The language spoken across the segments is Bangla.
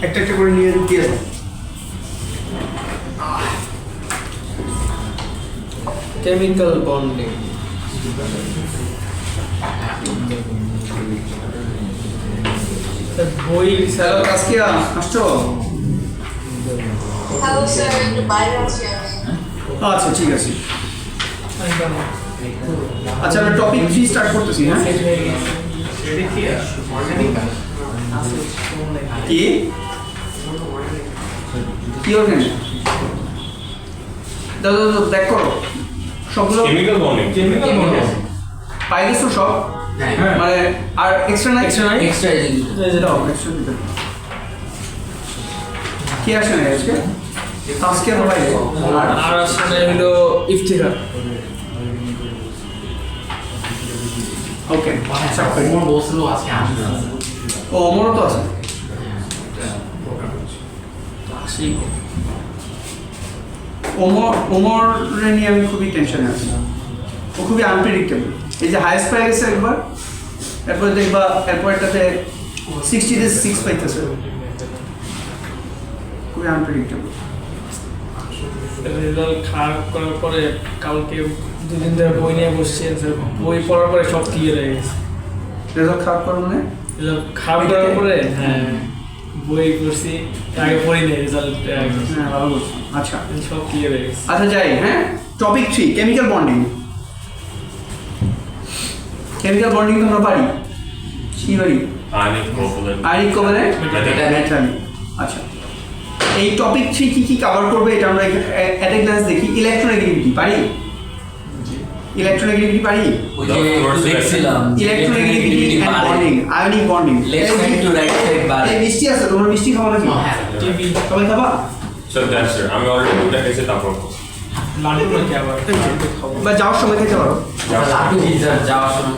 একটা একটা করে নিয়ে দিয়ে দাও। কেমিক্যাল বন্ডিং বই স্যার আজকে আসছো? হ্যালো স্যার, একটু বাইরে আছি আমি। আচ্ছা ঠিক আছে। আচ্ছা আমরা টপিক 3 স্টার্ট করতেছি। হ্যাঁ কি কি অর্গানিক দাও দাও দাও দেখ করো সবগুলো কেমিক্যাল বন্ডিং পাই গেছো সব? মানে আর এক্সট্রা নাই? এক্সট্রা দাও এক্সট্রা দিতে কি আসে না আজকে? আজকে তো ভাই আর আসলে হলো ইফতিখার ওকে আচ্ছা ওমর বলছিল আজকে আসবে না। ও আমারও তো আছে। ওমরে নিয়ে আমি খুবই টেনশনে আছি। ও খুবই আনপ্রেডিক্টেবল। এই যে হাইস্ট পাই গেছে একবার, এরপর দেখবা এরপরটাতে 60 6 পাইতেছে। খুবই আনপ্রেডিক্টেবল। রেজাল্ট খারাপ করার পরে কালকে দুদিন ধরে বই নিয়ে বসছি, বই পড়ার পরে সব ক্লিয়ার হয়ে গেছে। রেজাল্ট খারাপ করো মানে? রেজাল্ট খারাপ করার পরে হ্যাঁ বই পড়ছি, আগে পড়ি নেই রেজাল্ট হ্যাঁ ভালো করছো। আচ্ছা সব ক্লিয়ার হয়ে গেছে। আচ্ছা যাই। হ্যাঁ topic 3 chemical bonding. Chemical bonding তোমরা পারি? কি পারি? Ionic covalent ionic covalent metallic. আচ্ছা এই টপিক 3 কি কি কভার করবে এটা আমরা এট এ গ্ল্যান্স দেখি। ইলেকট্রোনেগেটিভিটি পারি? ইলেকট্রোনেগেটিভিটি পারি? ওই যে দেখছিলাম electronegativity and bonding, ionic bonding. Let's try to write side bar. এই মিষ্টি আছে, তোমরা মিষ্টি খাও নাকি? টিভি সবাই খাবা? স্যার দ্যাটস স্যার আমি অলরেডি দুটো খেয়েছি তারপর লাড্ডু নাকি আবার খাবো। বা যাওয়ার সময় খেতে পারো। লাড্ডু পিজ্জা যাওয়ার সময়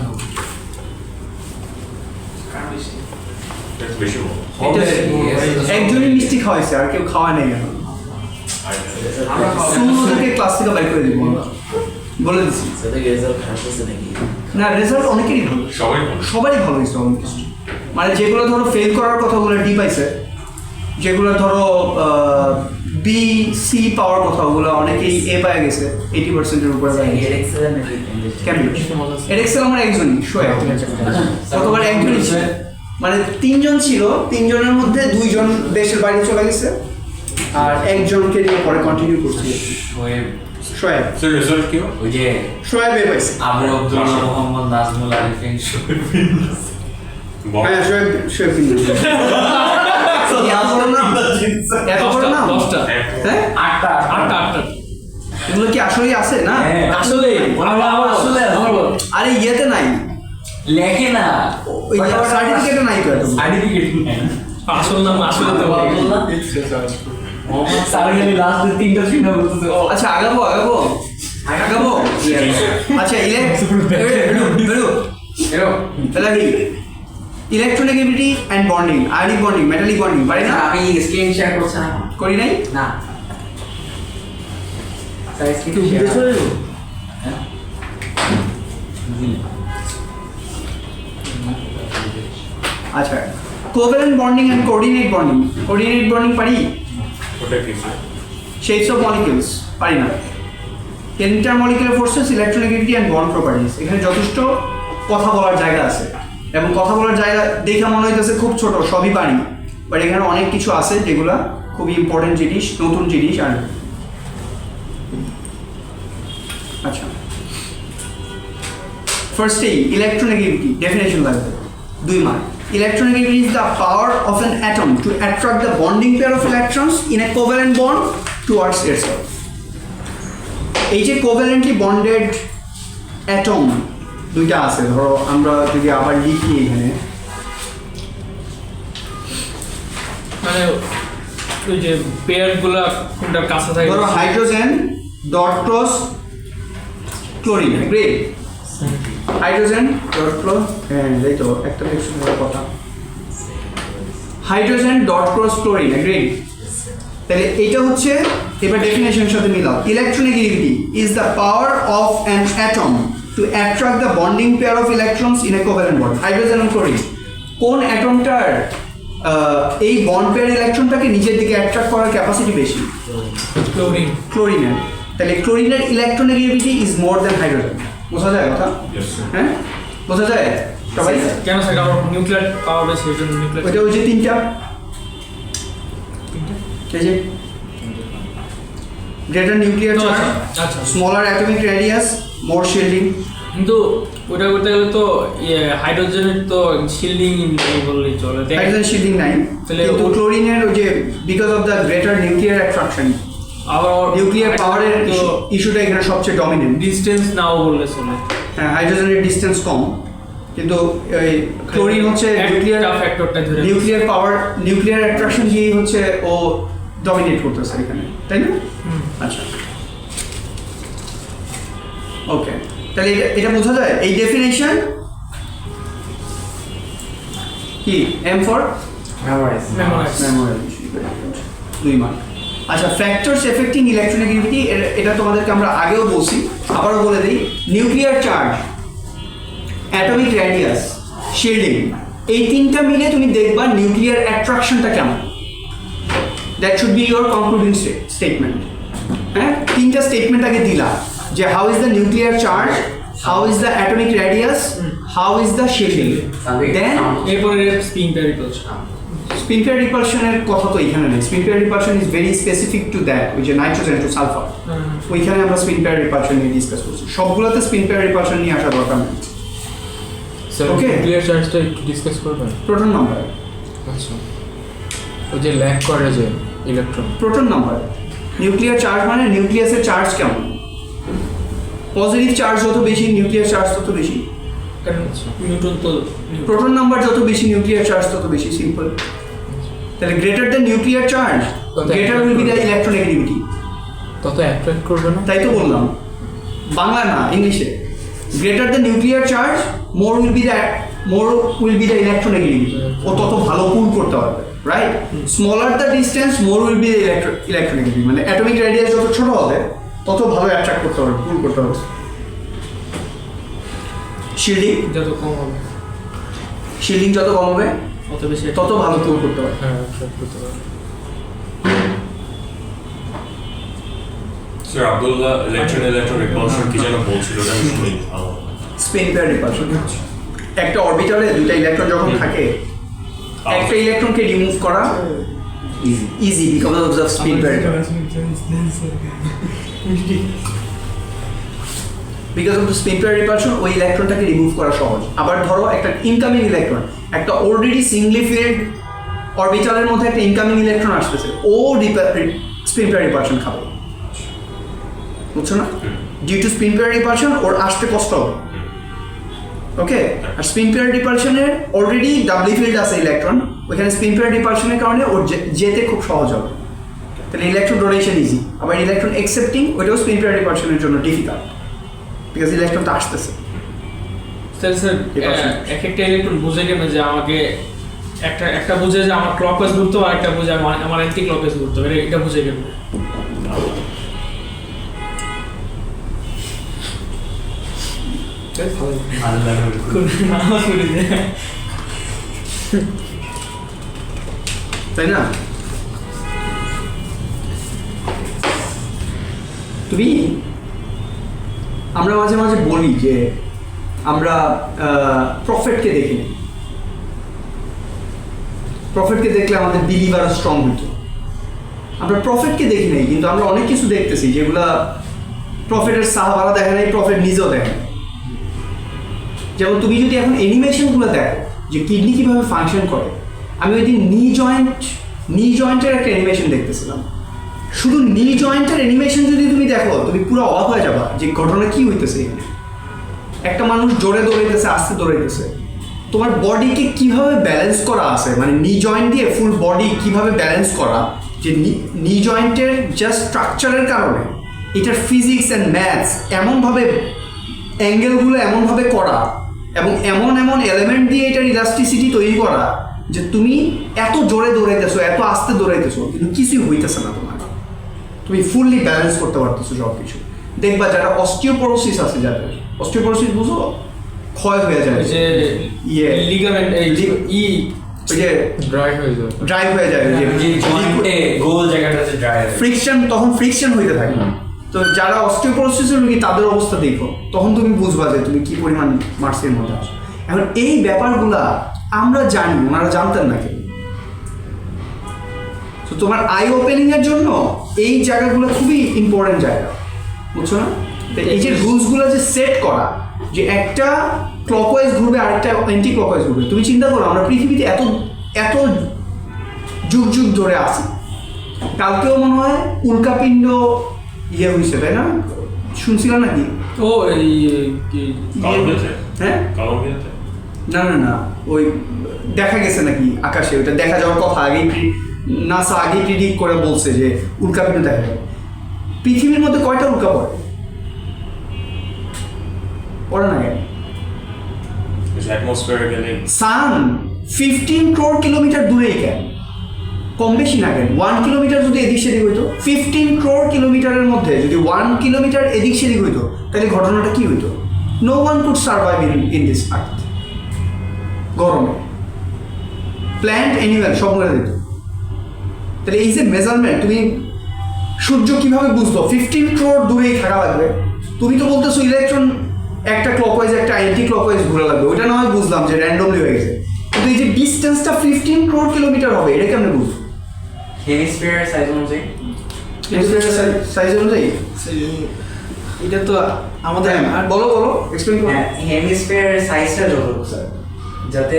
এটা বেশি বড় একজনই মিষ্টি খাওয়াইছে আর কেউ খাওয়ায় নাই এখন। সুন্দরকে ক্লাস থেকে বাইর করে দিব বলে দিচ্ছি। সেটাকে রেজাল্ট খারাপ হচ্ছে নাকি? না রেজাল্ট অনেকেরই ভালো, সবাই বলে সবারই ভালো হয়েছে অলমোস্ট। মানে যেগুলো ধরো ফেল করার কথাগুলো ডি পাইছে, যেগুলো ধরো বি সি পাওয়ার কথা ওগুলো অনেকেই এ পায় গেছে 80%-এর উপরে পায় গেছে। এডেক্সেল নাকি? ক্যামব্রিজ এডেক্সেল আমার একজনই শোয়েব, গতবার একজনই ছিল। মানে 3 জন ছিল, 3 জনের মধ্যে 2 জন দেশের বাইরে চলে গেছে আর একজনকে নিয়ে পরে কন্টিনিউ করছি। শোয়েব স্যার রেজাল্ট কি ওই যে শোয়েব এ পাইছে। আবু আব্দুল্লাহ মোহাম্মদ নাজমুল আরিফিন হ্যাঁ শোয়েব শোয়েব কিন্তু এত বড় নাম? 10টা হ্যাঁ 8টা এগুলো কি আসলেই আছে না? আসলে আসলে আরে ইয়েতে নাই, লেখে না ওই সার্টিফিকেটে নাই তো এত। সার্টিফিকেট আসল নাম আসলে তো আব্দুল্লাহ মোহাম্মদ সাবির লাস্ট 3টা চিহ্ন বলতেছে। আচ্ছা আগাবো আচ্ছা electronegativity and bonding, ionic bonding, metallic bonding পারি না? আপনি স্ক্রিন শেয়ার করছেন এখন? করি নাই? না স্যার স্ক্রিন শেয়ার আচ্ছা covalent bonding and coordinate bonding. Coordinate bonding পারি? ওটা কি স্যার শেপস অফ মলিকিউলস পারি না। Intermolecular forces, electronegativity and bond properties. এখানে যথেষ্ট কথা বলার জায়গা আছে এবং কথা বলার জায়গা দেখে মনে হইতেছে খুব ছোট, সবই পারি, বাট এখানে অনেক কিছু আছে যেগুলা খুবই ইম্পর্টেন্ট জিনিস, নতুন জিনিস। আর আচ্ছা ফার্স্টেই ইলেকট্রোনেগেটিভিটি ডেফিনেশন লাগবে 2 mark. Electronegativity is the power of an atom to attract the bonding pair of electrons in a covalent bond towards itself. এই যে covalently bonded atom দুইটা আছে, ধরো আমরা যদি আবার লিখি এখানে, মানে ওই যে পেয়ারগুলো কোনটার কাছে থাকে, ধরো hydrogen dot cross chlorine, great hydrogen dot cross, হ্যাঁ এই তো একটা লেকশন কথা, hydrogen dot cross chlorine, great তাহলে এটা হচ্ছে, এবার ডেফিনেশনের সাথে মিলাও। Electronegativity is the power of an atom two attract the bonding pair of electrons in a covalent bond. Hydrogen এবং ক্লোরিন, কোন অ্যাটমটার এই বন্ড পেয়ার ইলেকট্রনটাকে নিজের দিকে অ্যাট্রাক্ট করার ক্যাপাসিটি বেশি? ক্লোরিন। ক্লোরিনের। তাহলে ক্লোরিনের electronegativity is more than hydrogen. বোঝা যায় কথা? Yes, sir. হ্যাঁ, বোঝা যায় সবাই? কেন স্যার? কারণ নিউক্লিয়ার পাওয়ার বেশি, এর জন্য নিউক্লিয়ার। ওইটা ওই যে তিনটা, এই যে গ্রেটার নিউক্লিয়ার চার্জ, আচ্ছা। স্মলার অ্যাটমিক রেডিয়াস, মোর শিল্ডিং। কিন্তু ওটা করতে গেলে তো হাইড্রোজেনের তো শিল্ডিং নেই বললেই চলে। হাইড্রোজেন শিল্ডিং নাই, তাহলে কিন্তু ক্লোরিনের ওই যে because of the greater nuclear attraction, আবার নিউক্লিয়ার পাওয়ারের ইস্যুটা এখানে সবচেয়ে ডমিনেন্ট। ডিস্টেন্স নাও বললে চলে। হ্যাঁ, হাইড্রোজেনের ডিসটেন্স কম, কিন্তু ওই ক্লোরিন হচ্ছে নিউক্লিয়ার ফ্যাক্টরটা ধরে নিউক্লিয়ার পাওয়ার, নিউক্লিয়ার অ্যাট্রাকশন দিয়ে হচ্ছে ও ডমিনেট করতেছে এখানে, তাই না? আচ্ছা, ওকে, তাহলে এটা বোঝা যায়। এই ডেফিনেশন কি? M for memorise. Memorise. 2 mark. আচ্ছা, ফ্যাক্টরস এফেক্টিং ইলেকট্রোনেগেটিভিটি, এটা তোমাদেরকে আমরা আগেও বলছি, আবারও বলে দিই। Nuclear charge, atomic radius, shielding, এই তিনটা মিলে তুমি দেখবা নিউক্লিয়ার অ্যাট্রাকশনটা কেমন। That should be your concluding statement. হ্যাঁ, তিনটা স্টেটমেন্ট আগে দিলা, যে how is the nuclear charge, how is the atomic radius, how is the shielding, then এরপরে spin pair repulsion. Spin pair রিপালশনের কথা তো এখানে নেই। Spin pair repulsion is very specific to that, ওই যে নাইট্রোজেন টু সালফার, ওইখানে আমরা স্পিন পেয়ার রিপালশন নিয়ে ডিসকাস করছি। সবগুলোতে স্পিন পেয়ার রিপালশন নিয়ে আসা দরকার নেই। Sir Okay. নিউক্লিয়ার চার্জটা একটু ডিসকাস করবেন? প্রোটন নাম্বার, আচ্ছা, ওই যে ল্যাক করে যে electron. Proton number. Nuclear charge মানে নিউক্লিয়াসের চার্জ কেমন। পজিটিভ চার্জ যত বেশি, নিউক্লিয়ার চার্জ তত বেশি। কারণ নিউটন তো প্রোটন নাম্বার যত বেশি, নিউক্লিয়ার চার্জ তত বেশি। সিম্পল। তাহলে greater the nuclear charge, greater will be the electronegativity. তত অ্যাট্রাক্ট করবে না? তাই তো বললাম, বাংলা না ইংলিশে। Greater the nuclear charge, more will be the electronegativity. ও তত ভালো পুল করতে পারবে, right? Smaller the distance, more will be the electronegativity. মানে অ্যাটমিক রেডিয়াস যত ছোট হবে তত ভালো অ্যাট্রাক্ট করতে পারবে, পুল করতে পারবে। শিল্ডিং, যত কম হবে শিল্ডিং যত কম হবে তত বেশি তত ভালো পুল করতে পারবে। হ্যাঁ, অ্যাট্রাক্ট করতে পারবে। স্যার আব্দুল্লাহ ইলেকট্রন রিপালশন কি যেন বলছিল, ওটা আমি শুনি। Spin pair repulsion. একটা অরবিটালে দুইটা ইলেকট্রন যখন থাকে, একটা ইলেকট্রনকে রিমুভ করা easy because of the spin pair repulsion. Because of the spin pair repulsion ওই ইলেকট্রনটাকে রিমুভ করা সহজ। আবার ধরো একটা ইনকামিং ইলেকট্রন, একটা অলরেডি সিঙ্গলি ফিল্ড অরবিটালের মধ্যে একটা ইনকামিং ইলেকট্রন আসতেছে, ও স্পিন পেয়ার রিপালশন খাবে, বুঝছো না? Due to spin pair repulsion ওর আসতে কষ্ট হবে। ওকে, আর স্পিন পেয়ার রিপালশনের অলরেডি ডাবলি ফিল্ড আছে ইলেকট্রন, ওইখানে স্পিন পেয়ার রিপালশনের কারণে ওর যেতে খুব সহজ হবে। তাহলে ইলেকট্রন ডোনেশন ইজি। আবার ইলেকট্রন অ্যাকসেপ্টিং, ওইটাও স্পিন পেয়ার রিপালশনের জন্য ডিফিকাল্ট, বিকজ ইলেকট্রনটা আসতেছে। স্যার এক একটা ইলেকট্রন বুঝে কেন যে আমাকে একটা বুঝে যে আমার ক্লকওয়াইজ ঘুরতে হবে, আর একটা বুঝে আমার অ্যান্টি ক্লকওয়াইজ ঘুরতে হবে, এটা বুঝে কেন? তাই না? তুমি, আমরা মাঝে মাঝে বলি যে আমরা প্রফেটকে দেখি না, প্রফেটকে দেখলে আমাদের বিলিভ আরো স্ট্রং হতো। আমরা প্রফেটকে দেখি নাই, কিন্তু আমরা অনেক কিছু দেখতেছি যেগুলা প্রফেটের সাহাবারা দেখে নাই, প্রফেট নিজেও দেখে নাই। যেমন তুমি যদি এখন অ্যানিমেশনগুলো দেখো যে কিডনি কীভাবে ফাংশন করে, আমি ওই দিন নি জয়েন্টের একটা অ্যানিমেশন দেখতেছিলাম। শুধু নি জয়েন্টের অ্যানিমেশন যদি তুমি দেখো, তুমি পুরো অবাক হয়ে যাবা যে ঘটনা কী হইতেছে এখানে। একটা মানুষ জোরে দৌড়াইতেছে, আস্তে দৌড়াইতেছে, তোমার বডিকে কিভাবে ব্যালেন্স করা আছে, মানে নি জয়েন্ট দিয়ে ফুল বডি কিভাবে ব্যালেন্স করা, যে নি জয়েন্টের জাস্ট স্ট্রাকচারের কারণে এটার ফিজিক্স অ্যান্ড ম্যাথস এমনভাবে, অ্যাঙ্গেলগুলো এমনভাবে করা, এবং এমন এলিমেন্ট দিয়ে এটার ইলাস্টিসিটি তৈরি করা যে তুমি এত জোরে দৌড়াইতেছো, এত আস্তে দৌড়াইতেছো, কিন্তু কিছুই হইতেছে না তোমার, তুমি ফুললি ব্যালেন্স করতে পারতেছো সব কিছু। দেখবা যারা অস্টিওপোরোসিস আছে, যাদের অস্টিওপোরোসিস বুঝো, ক্ষয় হয়ে যায়, ওই যে ইয়ে লিগামেন্ট ওই যে ড্রাই হয়ে যাবে। ড্রাই হয়ে যায়, যে জয়েন্টে গোল জায়গাটাতে ড্রাই ফ্রিকশন, তখন ফ্রিকশন হইতে থাকে। তো যারা অস্টিওপোরোসিসের রোগী তাদের অবস্থা দেখো, তখন তুমি বুঝবা যে তুমি কি পরিমাণ মার্সের মধ্যে আছো। এখন এই ব্যাপারগুলা আমরা জানি, ওনারা জানতেন না কেউ। তো তোমার আই ওপেনিং এর জন্য এই জায়গাগুলো খুবই ইম্পর্টেন্ট জায়গা, বুঝছো না? তো এই যে রুলসগুলো যে সেট করা, যে একটা ক্লকওয়াইজ ঘুরবে আরেকটা অ্যান্টি ক্লকওয়াইজ ঘুরবে। তুমি চিন্তা করো, আমরা পৃথিবীতে এত এত যুগ যুগ ধরে আছি, কালকেও মনে হয় উল্কাপিণ্ড ইয়ে হয়েছে, তাই না? শুনছিলাম নাকি? ও এই কি কলম্বিয়াতে? হ্যাঁ, কলম্বিয়াতে? না না না, ওই দেখা গেছে নাকি আকাশে, ওইটা দেখা যাওয়ার কথা আগেই, নাসা আগেই প্রিডিক্ট করে বলছে যে উল্কাপিণ্ড দেখা যাবে। পৃথিবীর মধ্যে কয়টা উল্কা পড়ে না কেন? অ্যাটমসফিয়ারে গেলে সান 15 crore কিলোমিটার দূরেই কেন? কম বেশি না কেন? 1 কিলোমিটার যদি এদিক সেদিক হইতো, 15 crore কিলোমিটারের মধ্যে যদি 1 কিলোমিটার এদিক সেদিক হইতো, তাহলে ঘটনাটা কি হইতো? No one could survive in this earth. গরমে প্ল্যান্ট অ্যানিম্যাল সব মরে যেত। তাহলে এই যে মেজারমেন্ট, তুমি সূর্য কিভাবে বুঝলো 15 crore দূরেই থাকা লাগবে? তুমি তো বলতেছো ইলেকট্রন একটা ক্লকওয়াইজ একটা অ্যান্টি ক্লকওয়াইজ ঘুরে লাগবে, ওইটা না হয় বুঝলাম যে র্যান্ডমলি হয়ে গেছে, কিন্তু এই যে ডিস্টেন্সটা 15 crore কিলোমিটার হবে, এটা কেমনে বুঝবো? হেমিস্ফিয়ার সাইজ অনুযায়ী সাইজ অনুযায়ী এটা তো আমাদের আর বলো বলো এক্সপ্লেন করো। হেমিস্ফিয়ার সাইজটা যতটুকু স্যার, যাতে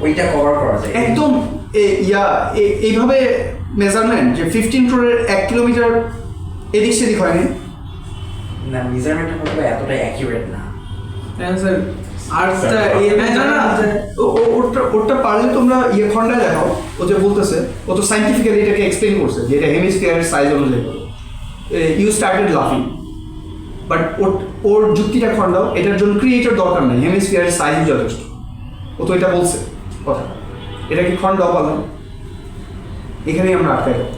ওইটা কভার করা যায়। একদম এইভাবে মেজারমেন্ট যে 15 crore 1 কিলোমিটার এদিক সেদিক হয়নি। না, মেজারমেন্টটা হয়তো এতটা অ্যাকিউরেট না। স্যার আর্টসটা না না, ওটা পারলে তোমরা খন্ডায় দেখাও, ও যে বলতেছে, ও তো সাইন্টিফিক্যালি এটাকে এক্সপ্লেন করছে যে এটা হেমিস্ফিয়ারের সাইজ অনুযায়ী। ইউ স্টার্টেড লাফিং, বাট ওর যুক্তিটা খন্ডাও, এটার জন্য ক্রিয়েটর দরকার নেই, হেমিস্ফিয়ারের সাইজ যথেষ্ট। ও তো এটা বলছে কথা, এটা কি খন্ডাও পারলাম? এখানেই আমরা আটকে যাবো।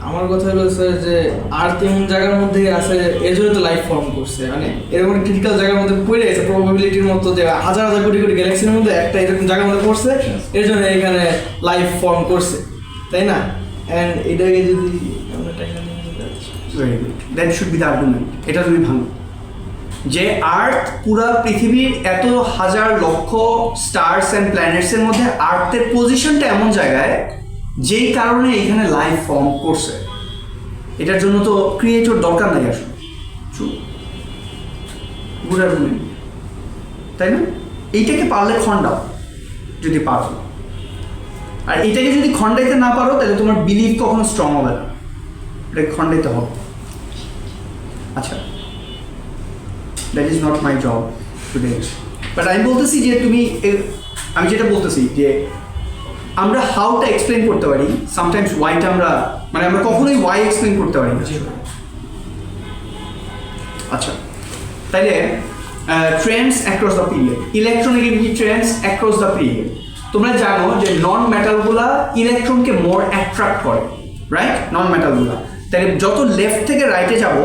আমার কথা হলো স্যার যে আর্থ এমন জায়গার মধ্যে আছে, এর জন্য তো লাইফ ফর্ম করছে, মানে এরকম ক্রিটিক্যাল জায়গার মধ্যে পড়ে গেছে, প্রবাবিলিটির মতো যে হাজার হাজার কোটি কোটি গ্যালাক্সির মধ্যে একটা এরকম জায়গার মধ্যে পড়ছে, এর জন্য এখানে লাইফ ফর্ম করছে, তাই না? অ্যান্ড এটাকে যদি আমরা টাকা নিয়ে very good, that should B the argument. এটা তুমি ভাঙো যে আর্থ পুরা পৃথিবীর এত হাজার লক্ষ স্টার্স অ্যান্ড প্ল্যানেটসের মধ্যে আর্থের পজিশনটা এমন জায়গায় যেই কারণে এখানে লাইফ ফর্ম করছে, এটার জন্য তো ক্রিয়েটর দরকার নাই আসলে। গুড আর্গুমেন্ট, তাই না? এইটাকে পারলে খন্ডাও যদি পারো, আর এটাকে যদি খন্ডাইতে না পারো তাহলে তোমার বিলিভ কখনো স্ট্রং হবে না, এটাকে খন্ডাইতে হবে। আচ্ছা, that is not my job today, but আমি বলতেছি যে তুমি, আমি যেটা বলতেছি যে আমরা হাউটা এক্সপ্লেন করতে পারি, সামটাইমস ওয়াইটা আমরা, মানে আমরা কখনোই ওয়াই এক্সপ্লেন করতে পারি না। আচ্ছা, তাইলে Trends across the period, electronegativity Trends across the period. তোমরা জানো যে নন মেটালগুলা ইলেকট্রনকে মোর অ্যাট্রাক্ট করে, রাইট? নন মেটালগুলা, তাহলে যত লেফট থেকে রাইটে যাব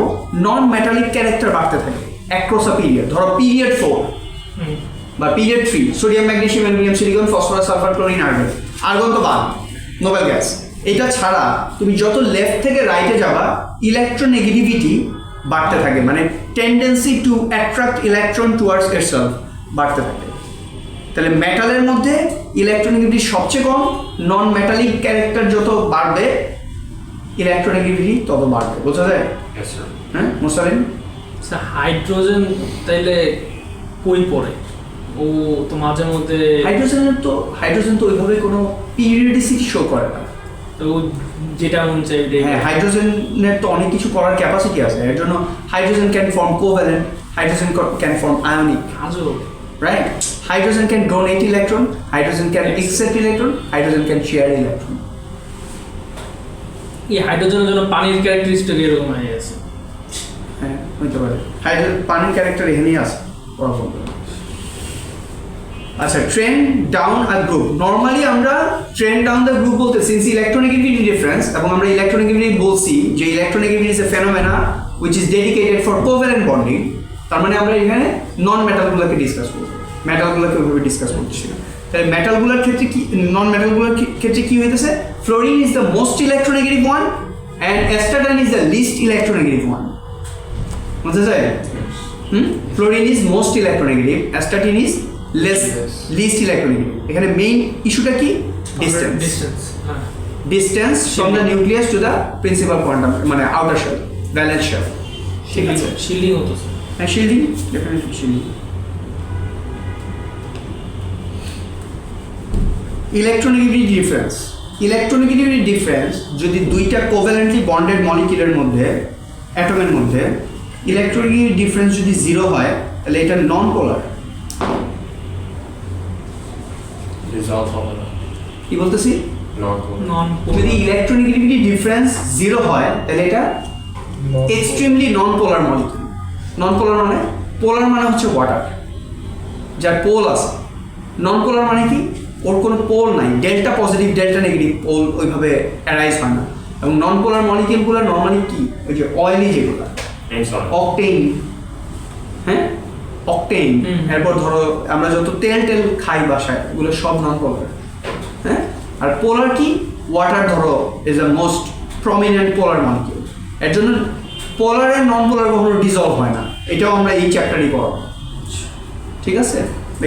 নন মেটালিক ক্যারেক্টার বাড়তে থাকে অ্যাক্রস দ্য পিরিয়ড। ধরো পিরিয়ড 4 বা period 3, sodium magnesium aluminium silicon phosphorus sulphur chlorine argon, argon তো বাদ, নোবেল গ্যাস। এটা ছাড়া তুমি যত লেফট থেকে রাইটে যাবা ইলেকট্রোনেগেটিভিটি বাড়তে থাকে, মানে tendency two attract electron towards itself বাড়তে থাকে। তাহলে মেটালের মধ্যে ইলেকট্রোনেগেটিভিটি সবচেয়ে কম, নন মেটালিক ক্যারেক্টার যত বাড়বে ইলেকট্রোনেগেটিভিটি তত বাড়বে, বোঝা যায়? হ্যাঁ মোসালিন? স্যার হাইড্রোজেন তাইলে কই পড়ে? ও তো মাঝে মধ্যে হাইড্রোজেন তো ওইভাবে কোনো পিরিয়ডিসিটি শো করে না। তো যেটা মন চাই, হ্যাঁ, হাইড্রোজেনের তো অনেক কিছু করার ক্যাপাসিটি আছে, এর জন্য hydrogen can form covalent, hydrogen can form ionic, আজও right? Hydrogen can donate electron, hydrogen can accept electron, hydrogen can share electron. এই হাইড্রোজেনের জন্য পানির ক্যারেক্টারিস্টিক এরকম হয়ে গেছে। হ্যাঁ, হইতে পারে। পানির ক্যারেক্টার এখানেই আছে, আচ্ছা, ট্রেন্ড ডাউন আ গ্রুপ। নর্মালি আমরা ট্রেন্ড ডাউন দ্য গ্রুপ বলতে, সিন্স ইলেকট্রোনেগেটিভিটি ডিফারেন্স, এবং আমরা ইলেকট্রোনেগেটিভিটি বলছি যে electronegativity is a phenomena which is dedicated for covalent bonding. তার মানে আমরা এখানে নন মেটালগুলোকে ডিসকাস করবো, মেটালগুলোকে ওইভাবে ডিসকাস করছি না। তাহলে মেটালগুলোর ক্ষেত্রে কি, নন মেটালগুলোর ক্ষেত্রে কি হইতেছে? Fluorine is the most electronegative one and astatine is the least electronegative one. বুঝতে চাই? Fluorine is most electronegative, astatine is least electronegative. এখানে মেইন ইস্যুটা কি? Distance. Distance from the nucleus to the principal quantum, মানে আউটার শেল, ভ্যালেন্স শেল। ঠিক আছে, শিল্ডিং হতেছে। হ্যাঁ, shielding, definitely shielding. Electronegativity difference. Electronegativity difference যদি দুইটা কোভ্যালেন্টলি বন্ডেড মলিকিউলের মধ্যে, অ্যাটমের মধ্যে ইলেকট্রোনেগেটিভিটি ডিফারেন্স যদি 0 হয়, তাহলে এটা নন পোলার। রেজাল্ট হবে না, কি বলতেছি? নন যদি ইলেকট্রোনেগেটিভিটি ডিফারেন্স 0 হয়, তাহলে এটা এক্সট্রিমলি নন পোলার মলিকিউল। নন পোলার মানে, পোলার মানে হচ্ছে ওয়াটার, যার পোল আছে। নন পোলার মানে কি? ওর কোনো পোল নাই, delta positive delta negative pole ওইভাবে অ্যারাইজ হয় না। এবং নন পোলার মলিকিউলগুলো নর্মালি কি, ওই যে অয়েলি যেগুলো, অকটেইন, হ্যাঁ অকটেইন, এরপর ধরো আমরা যত তেল টেল খাই বাসায়, এগুলো সব নন পোলার। হ্যাঁ, আর পোলার কি? ওয়াটার ধরো is the most prominent polar molecule. এর জন্য পোলার আর নন পোলার কখনো ডিজলভ হয় না, এটাও আমরা এই চ্যাপ্টারই পড়াবো। ঠিক আছে,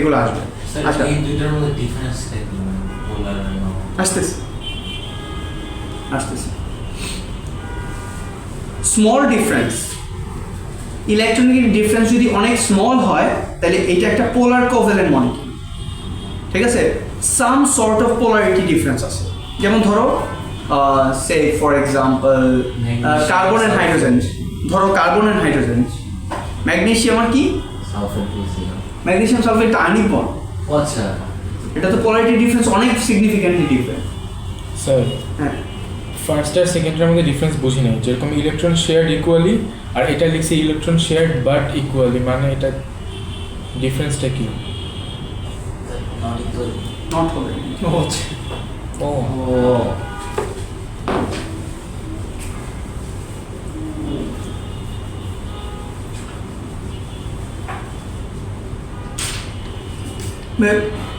এগুলো আসবে। আচ্ছা, এই দুইটার মধ্যে ডিফারেন্স কি? পোলার আর নন? আসতেছে আসতেছে। স্মল ডিফারেন্স, ইলেকট্রনিক ডিফারেন্স যদি অনেক স্মল হয়, তাহলে এটা একটা পোলার কোভ্যালেন্ট মলিকিউল। ঠিক আছে, some sort of polarity difference আছে। যেমন ধরো say for example carbon and hydrogen. ধরো কার্বন অ্যান্ড হাইড্রোজেন, ম্যাগনেসিয়াম আর কি, সালফার বলছি। Magnesium sulphate ionic bond. আচ্ছা, এটা তো পোলারিটি ডিফারেন্স অনেক সিগনিফিক্যান্টলি ডিফারেন্ট। স্যার, হ্যাঁ, ফার্স্ট আর সেকেন্ডের মধ্যে ডিফারেন্স বুঝি নাই। যেরকম ইলেকট্রন শেয়ার্ড ইকুয়ালি, আর এটা লিখছি ইলেকট্রন শেয়ার্ড বাট ইকুয়ালি, মানে এটা ডিফারেন্সটা কি? Not equal. নট হবে। ও,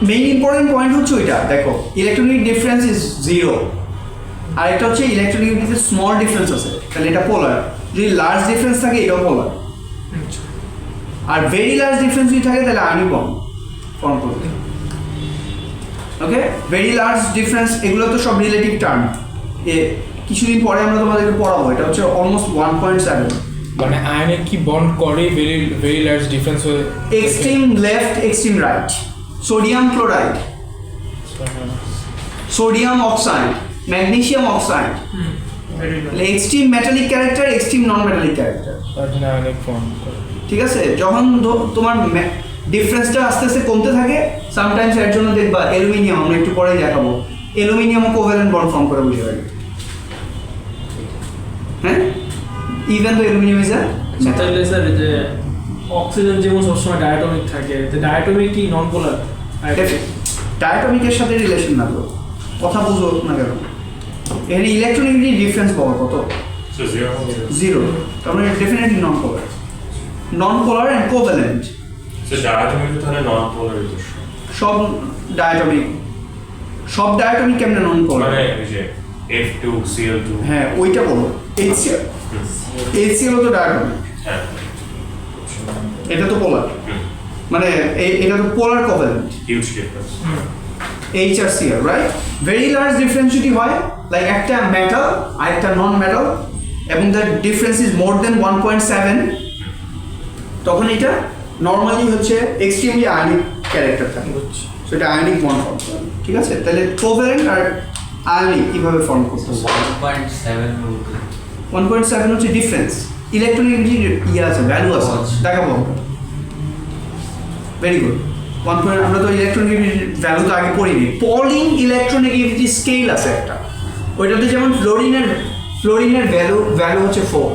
মেইন ইম্পর্টেন্ট পয়েন্ট হচ্ছে ওইটা। দেখো, ইলেকট্রনিক ডিফারেন্স ইজ 0, আর এটা হচ্ছে ইলেকট্রনিক স্মল ডিফারেন্স আছে, তাহলে এটা পোলার। যদি লার্জ ডিফারেন্স থাকে, এটাও পোলার। আর ভেরি লার্জ ডিফারেন্স যদি থাকে, তাহলে আয়নিক বন্ড ফর্ম করবে। ওকে, ভেরি লার্জ ডিফারেন্স এগুলো তো সব রিলেটিভ টার্ম। কিছুদিন পরে আমরা তোমাদেরকে পড়াবো। এটা হচ্ছে অলমোস্ট 1.7। মানে আয়নে কি বন্ড করে ভেরি ভেরি লার্জ ডিফারেন্স হয়ে? Extreme left, extreme right. Sodium chloride, sodium oxide, magnesium oxide, extreme metallic character, extreme non metallic character. তার জন্য আয়নিক বন্ড করে। ঠিক আছে, যখন তোমার ডিফারেন্সটা আস্তে আস্তে কমতে থাকে, সামটাইমস এর জন্য দেখবা অ্যালুমিনিয়াম, আমরা একটু পরেই দেখাবো, অ্যালুমিনিয়ামও কোভ্যালেন্ট বন্ড ফর্ম করে বুঝে পারি। হ্যাঁ, ইভেন তো অ্যালুমিনিয়াম ইজ তাহলে স্যার যে অক্সিজেন যেমন সবসময় ডায়াটমিক থাকে, তো ডায়াটমিক কি নন পোলার? ডায়াটমিকের সাথে রিলেশন না, কথা বুঝো না কেন? এখানে ইলেকট্রনিক ডিফারেন্স পাওয়া কত? 0। তার মানে definitely non polar. Non polar and covalent. Diatomic তাহলে নন পোলার। সব ডায়াটমিক, সব ডায়াটমিক কেমনে নন পোলার? মানে এই যে F2Cl2। হ্যাঁ, ওইটা বলো। HCl তো ডায়াটমিক। হ্যাঁ, এটা তো পোলার, মানে এটা তো পোলার কোভ্যালেন্ট। Huge difference. H আর Cl, right? Very large difference যদি হয়, লাইক একটা মেটাল আর একটা নন মেটাল, এবং দ্য ডিফারেন্স ইজ মোর দেন 1.7, তখন এটা নর্মালি হচ্ছে এক্সট্রিমলি আয়নিক ক্যারেক্টার থাকে। সেটা আয়নিক বন্ড ফর্ম করে। ঠিক আছে, তাহলে কোভ্যালেন্ট আর আয়নিক কিভাবে ফর্ম করতে হবে? 1.7 হচ্ছে ডিফারেন্স। ইলেকট্রনিক ইয়ে আছে, ভ্যালু আছে, দেখাবো। Very good. আমরা তো ইলেকট্রোনেগেটিভিটি ভ্যালু তো আগে পড়িনি। পলিং ইলেকট্রোনেগেটিভিটি স্কেল আছে একটা, ওইটাতে যেমন ফ্লোরিনের ভ্যালু হচ্ছে 4।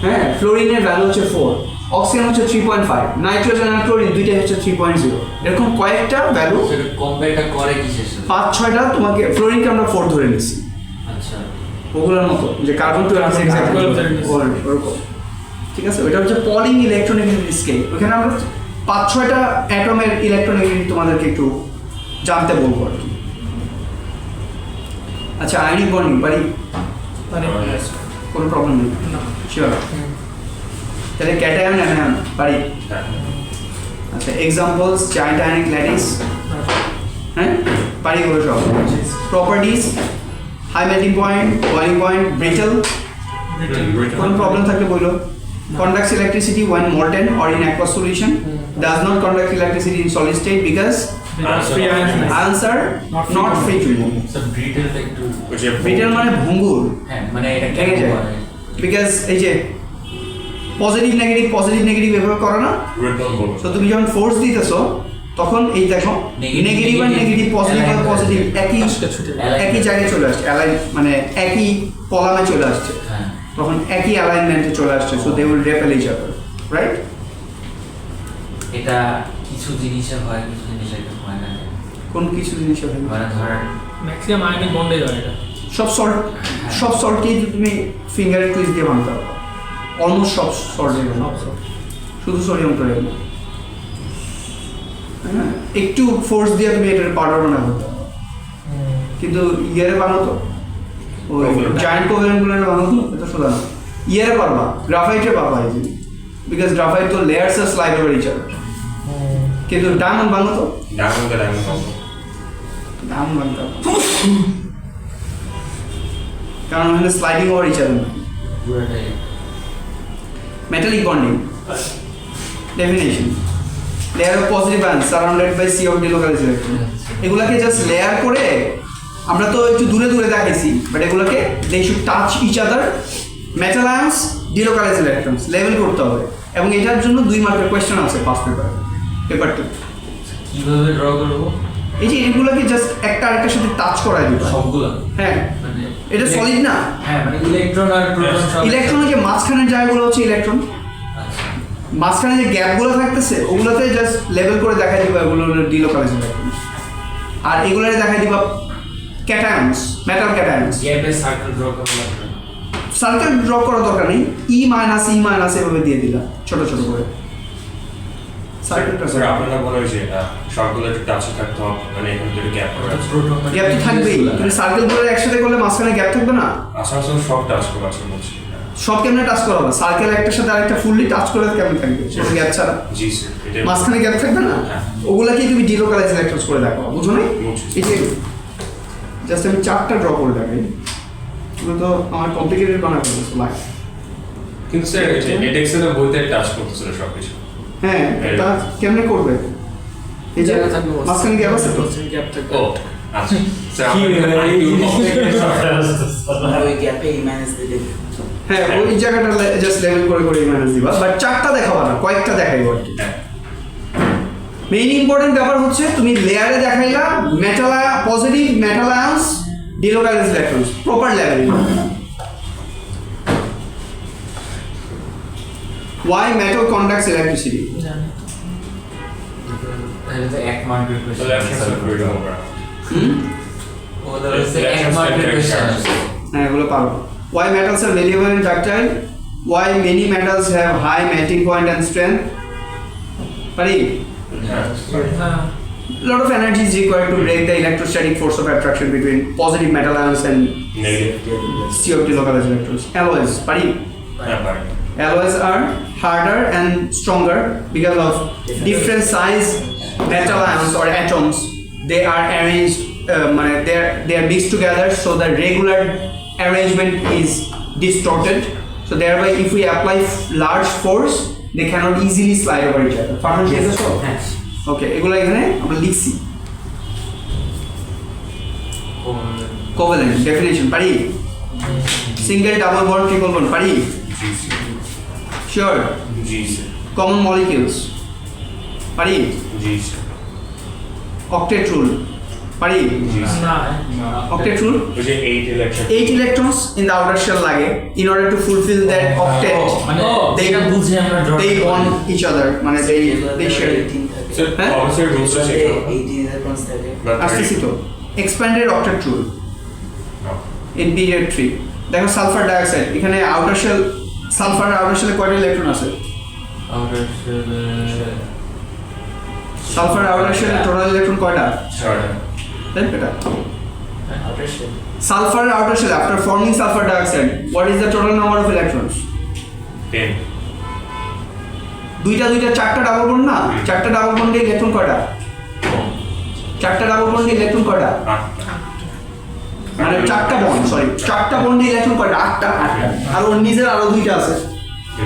হ্যাঁ, ফ্লোরিনের ভ্যালু হচ্ছে 4, অক্সিজেন হচ্ছে 3.5, নাইট্রোজেন আর ক্লোরিন দুইটাই হচ্ছে 3.0। এরকম কয়েকটা ভ্যালু সেটা কম্পেয়ারটা করে কিসের সাথে? 5-6টা তোমাকে, ফ্লোরিনকে আমরা 4 ধরে নিছি আচ্ছা ওগুলোর মতো, যে কার্বন 12 ওরকম, ঠিক আছে। ওইটা হচ্ছে পলিং ইলেকট্রোনেগেটিভিটি স্কেল। ওখানে আমরা 5-6টা অ্যাটমের ইলেকট্রোনেগেটিভিটি তোমাদেরকে একটু জানতে বলবো আর কি। আচ্ছা, আয়নিক বন্ডিং পারি, মানে কোনো প্রবলেম নেই, না শিওর। তাহলে ক্যাটায়ন অ্যানায়ন পারি। হ্যাঁ আচ্ছা, এক্সাম্পলস জায়ান্ট আয়নিক ল্যাটিস, হ্যাঁ পারি এগুলো সব। Properties, high melting point, boiling point, brittle, কোনো প্রবলেম থাকলে বললো। Conducts electricity when molten or in aqueous solution. Does not conduct electricity in solid state because free ions নাই। ions are not free to move. Sir ব্রিটেলটা একটু ওই যে Brittle মানে ভঙ্গুর, হ্যাঁ মানে এটা ভেঙে কেন যায়। করে? বিকজ এই যে পজিটিভ নেগেটিভ এভাবে করো না, রিপল বলবো তো তুমি যখন ফোর্স দিতেছো তখন এই দেখো Negative, নেগেটিভ আর নেগেটিভ, পজিটিভ আর align পজিটিভ একই Align একই জায়গায় চলে আসছে, অ্যালাইন মানে একই কলামে চলে আসছে, হ্যাঁ তখন একই অ্যালাইনমেন্টে চলে আসছে, so they will repel each other, right? এটা কিছু জিনিসে হয় কিছু জিনিসে এটা হয় না কোন কিছু জিনিসের হয়? মানে ধরেন ম্যাক্সিমাম আয়নিক বন্ডে হয় এটা। সব সল্টকেই তুমি ফিঙ্গার টুইস্ট দিয়ে ভাঙতে পারো, অলমোস্ট সব সল্ট দিয়ে ভাঙতে পারো, শুধু সোডিয়াম ক্লোরাইড না। হ্যাঁ, একটু ফোর্স দিয়ে তুমি এটার পাউডার বানাতে পারো, কিন্তু ইয়ারে বানাতো ওই Covalent. জায়ান্ট কোভ্যালেন্টগুলোর বানাতো এটা সোজা না। ইয়ারে পারবা, গ্রাফাইটে পারবা ইজিলি, বিকজ গ্রাফাইট তো লেয়ার্স আর স্লাইড ওভার ইচ আদার, কিন্তু ডায়মন্ড বানাতো ডায়মন্ড বলবো ডায়মন্ড বানাতে পারবা না। কারণ ওখানে স্লাইডিং ওভার ইচ আদার না। পুরোটাই Metallic bonding. Definition. Layer of positive ions surrounded by sea of delocalized electrons. এগুলাকে জাস্ট লেয়ার করে আমরা তো একটু দূরে দূরে দেখাইছি, বাট এগুলোকে they should touch each other, metal ions, delocalized electrons level করতে হবে, এবং এটার জন্য 2 মার্কের কোয়েশ্চেন আছে ফার্স্ট পেপার 2। কিভাবে ড্র করবো এই যে এগুলোকে জাস্ট একটা আরেকটার সাথে টাচ করাই দিতে হবে। সবগুলো হ্যাঁ, মানে এটা সলিড না। হ্যাঁ মানে ইলেকট্রন আর প্রোটন সব ইলেকট্রনের যে মাঝখানের জায়গাগুলো হচ্ছে ইলেকট্রন, আচ্ছা মাঝখানে যে গ্যাপগুলো থাকতেছে ওগুলোতে জাস্ট লেভেল করে দেখাই দিবা, এগুলো হলো ডিলোকালাইজড ইলেকট্রন। আর এগুলোরে দেখাই দিবা ক্যাটায়ন্স, মেটাল ক্যাটায়ন্স। গ্যাপে সার্কেল ড্র করতে লাগবে সার্কেল ড্র করার দরকার নেই, ই মাইনাস এভাবে দিয়ে দিলা ছোট ছোট করে। সার্কেলটা স্যার আপনারা বলে যে সবগুলো একটু টাচে থাকতে হবে, মানে এখানে দুটো গ্যাপ করে আছে। প্রোটন গ্যাপ তো থাকবেই, তুমি সার্কেল করে একসাথে করলে মাঝখানে গ্যাপ থাকবে না। আচ্ছা আসলে সব টাচ করে আছে বলছি। সব কেমনে টাচ করা হবে? সার্কেল একটার সাথে আরেকটা ফুললি টাচ করে কেমন থাকবে সেটা গ্যাপ ছাড়া? জি স্যার এটা মাঝখানে গ্যাপ থাকবে না, হ্যাঁ। ওগুলাকেই তুমি ডিলোকালাইজড ইলেকট্রনস করে দেখো, বুঝো না? বুঝছি। এই যে জাস্ট আমি 4টা ড্র করে দেখাই, এগুলো তো আমার কমপ্লিকেটেড বানাতে হচ্ছে লাইফ। কিন্তু স্যার এই যে এডেক্সের বইতে টাচ করতেছিল সবকিছু। হ্যাঁ, তা কেমনে করবে? এই যে মাঝখানে গ্যাপ আছে তো, গ্যাপ থাকবে। ও আচ্ছা স্যার কি আপনার এই ওই গ্যাপে ইমানেস দিলে হ্যাঁ ওই জায়গাটা জাস্ট লেভেল করে করে মাইনাস দিবা, বাট 4টা দেখাবা না, কয়েকটা দেখাইবো আর কি। হ্যাঁ মেইন ইম্পর্টেন্ট ব্যাপার হচ্ছে তুমি লেয়ারে দেখাইলা metal positive metal ions, delocalised electrons proper লেভেলে। Why metal conducts electricity? জানি। তাহলে তো এক মার্কের তো ল্যাপটপ স্যার করে দেবো। ওটা হচ্ছে এক মার্কের কোশ্চেন হ্যাঁ এগুলো পারো। Why metals are malleable and ductile? Why many metals have high melting point and strength? পারি? হ্যাঁ হ্যাঁ Lot of energy is required to break the electrostatic force of attraction between positive metal ions and negative sea of delocalized electrons. Alloys, পারি? হ্যাঁ পারি। Alloys are harder and stronger because of different size metal ions or atoms. They are arranged, they are mixed together, so the regular arrangement is distorted. So thereby, if we apply large force, they cannot easily slide over each other. Farhan, yes, so. হ্যাঁ Okay, এগুলো এখানে আমরা লিখছি। Covalent definition পারি? Single, double bond, triple bond পারি? জি স্যার Sure. জি স্যার Common molecules পারি? জি স্যার Octet rule পারি না octet rule ওই যে 8 electron 8 electrons in the outer shell লাগে in order to fulfill that octet মানে they এটা বুঝে আমরা draw they করি। bond each other মানে they share স্যার হ্যাঁ? অবশ্যই রুলসটা শেখা আসতেছি তো expanded octet rule in period 3 দেখো সালফার ডাইঅক্সাইড এখানে আউটার শেল সালফারের আউটার শেলে কয়টা ইলেকট্রন আছে সালফারের আউটার শেলে টোটাল ইলেকট্রন কয়টা দেন এটা সালফারের outer shell after forming sulfur dioxide what is the total number of electrons 10 দুইটা চারটা ডাবল বন্ড না চারটা ডাবল বন্ডে ইলেকট্রন কয়টা চারটা ডাবল বন্ডে ইলেকট্রন কয়টা মানে চারটা বন্ড সরি চারটা বন্ডে ইলেকট্রন কয়টা আটটা আর ওর নিজের আরো দুইটা আছে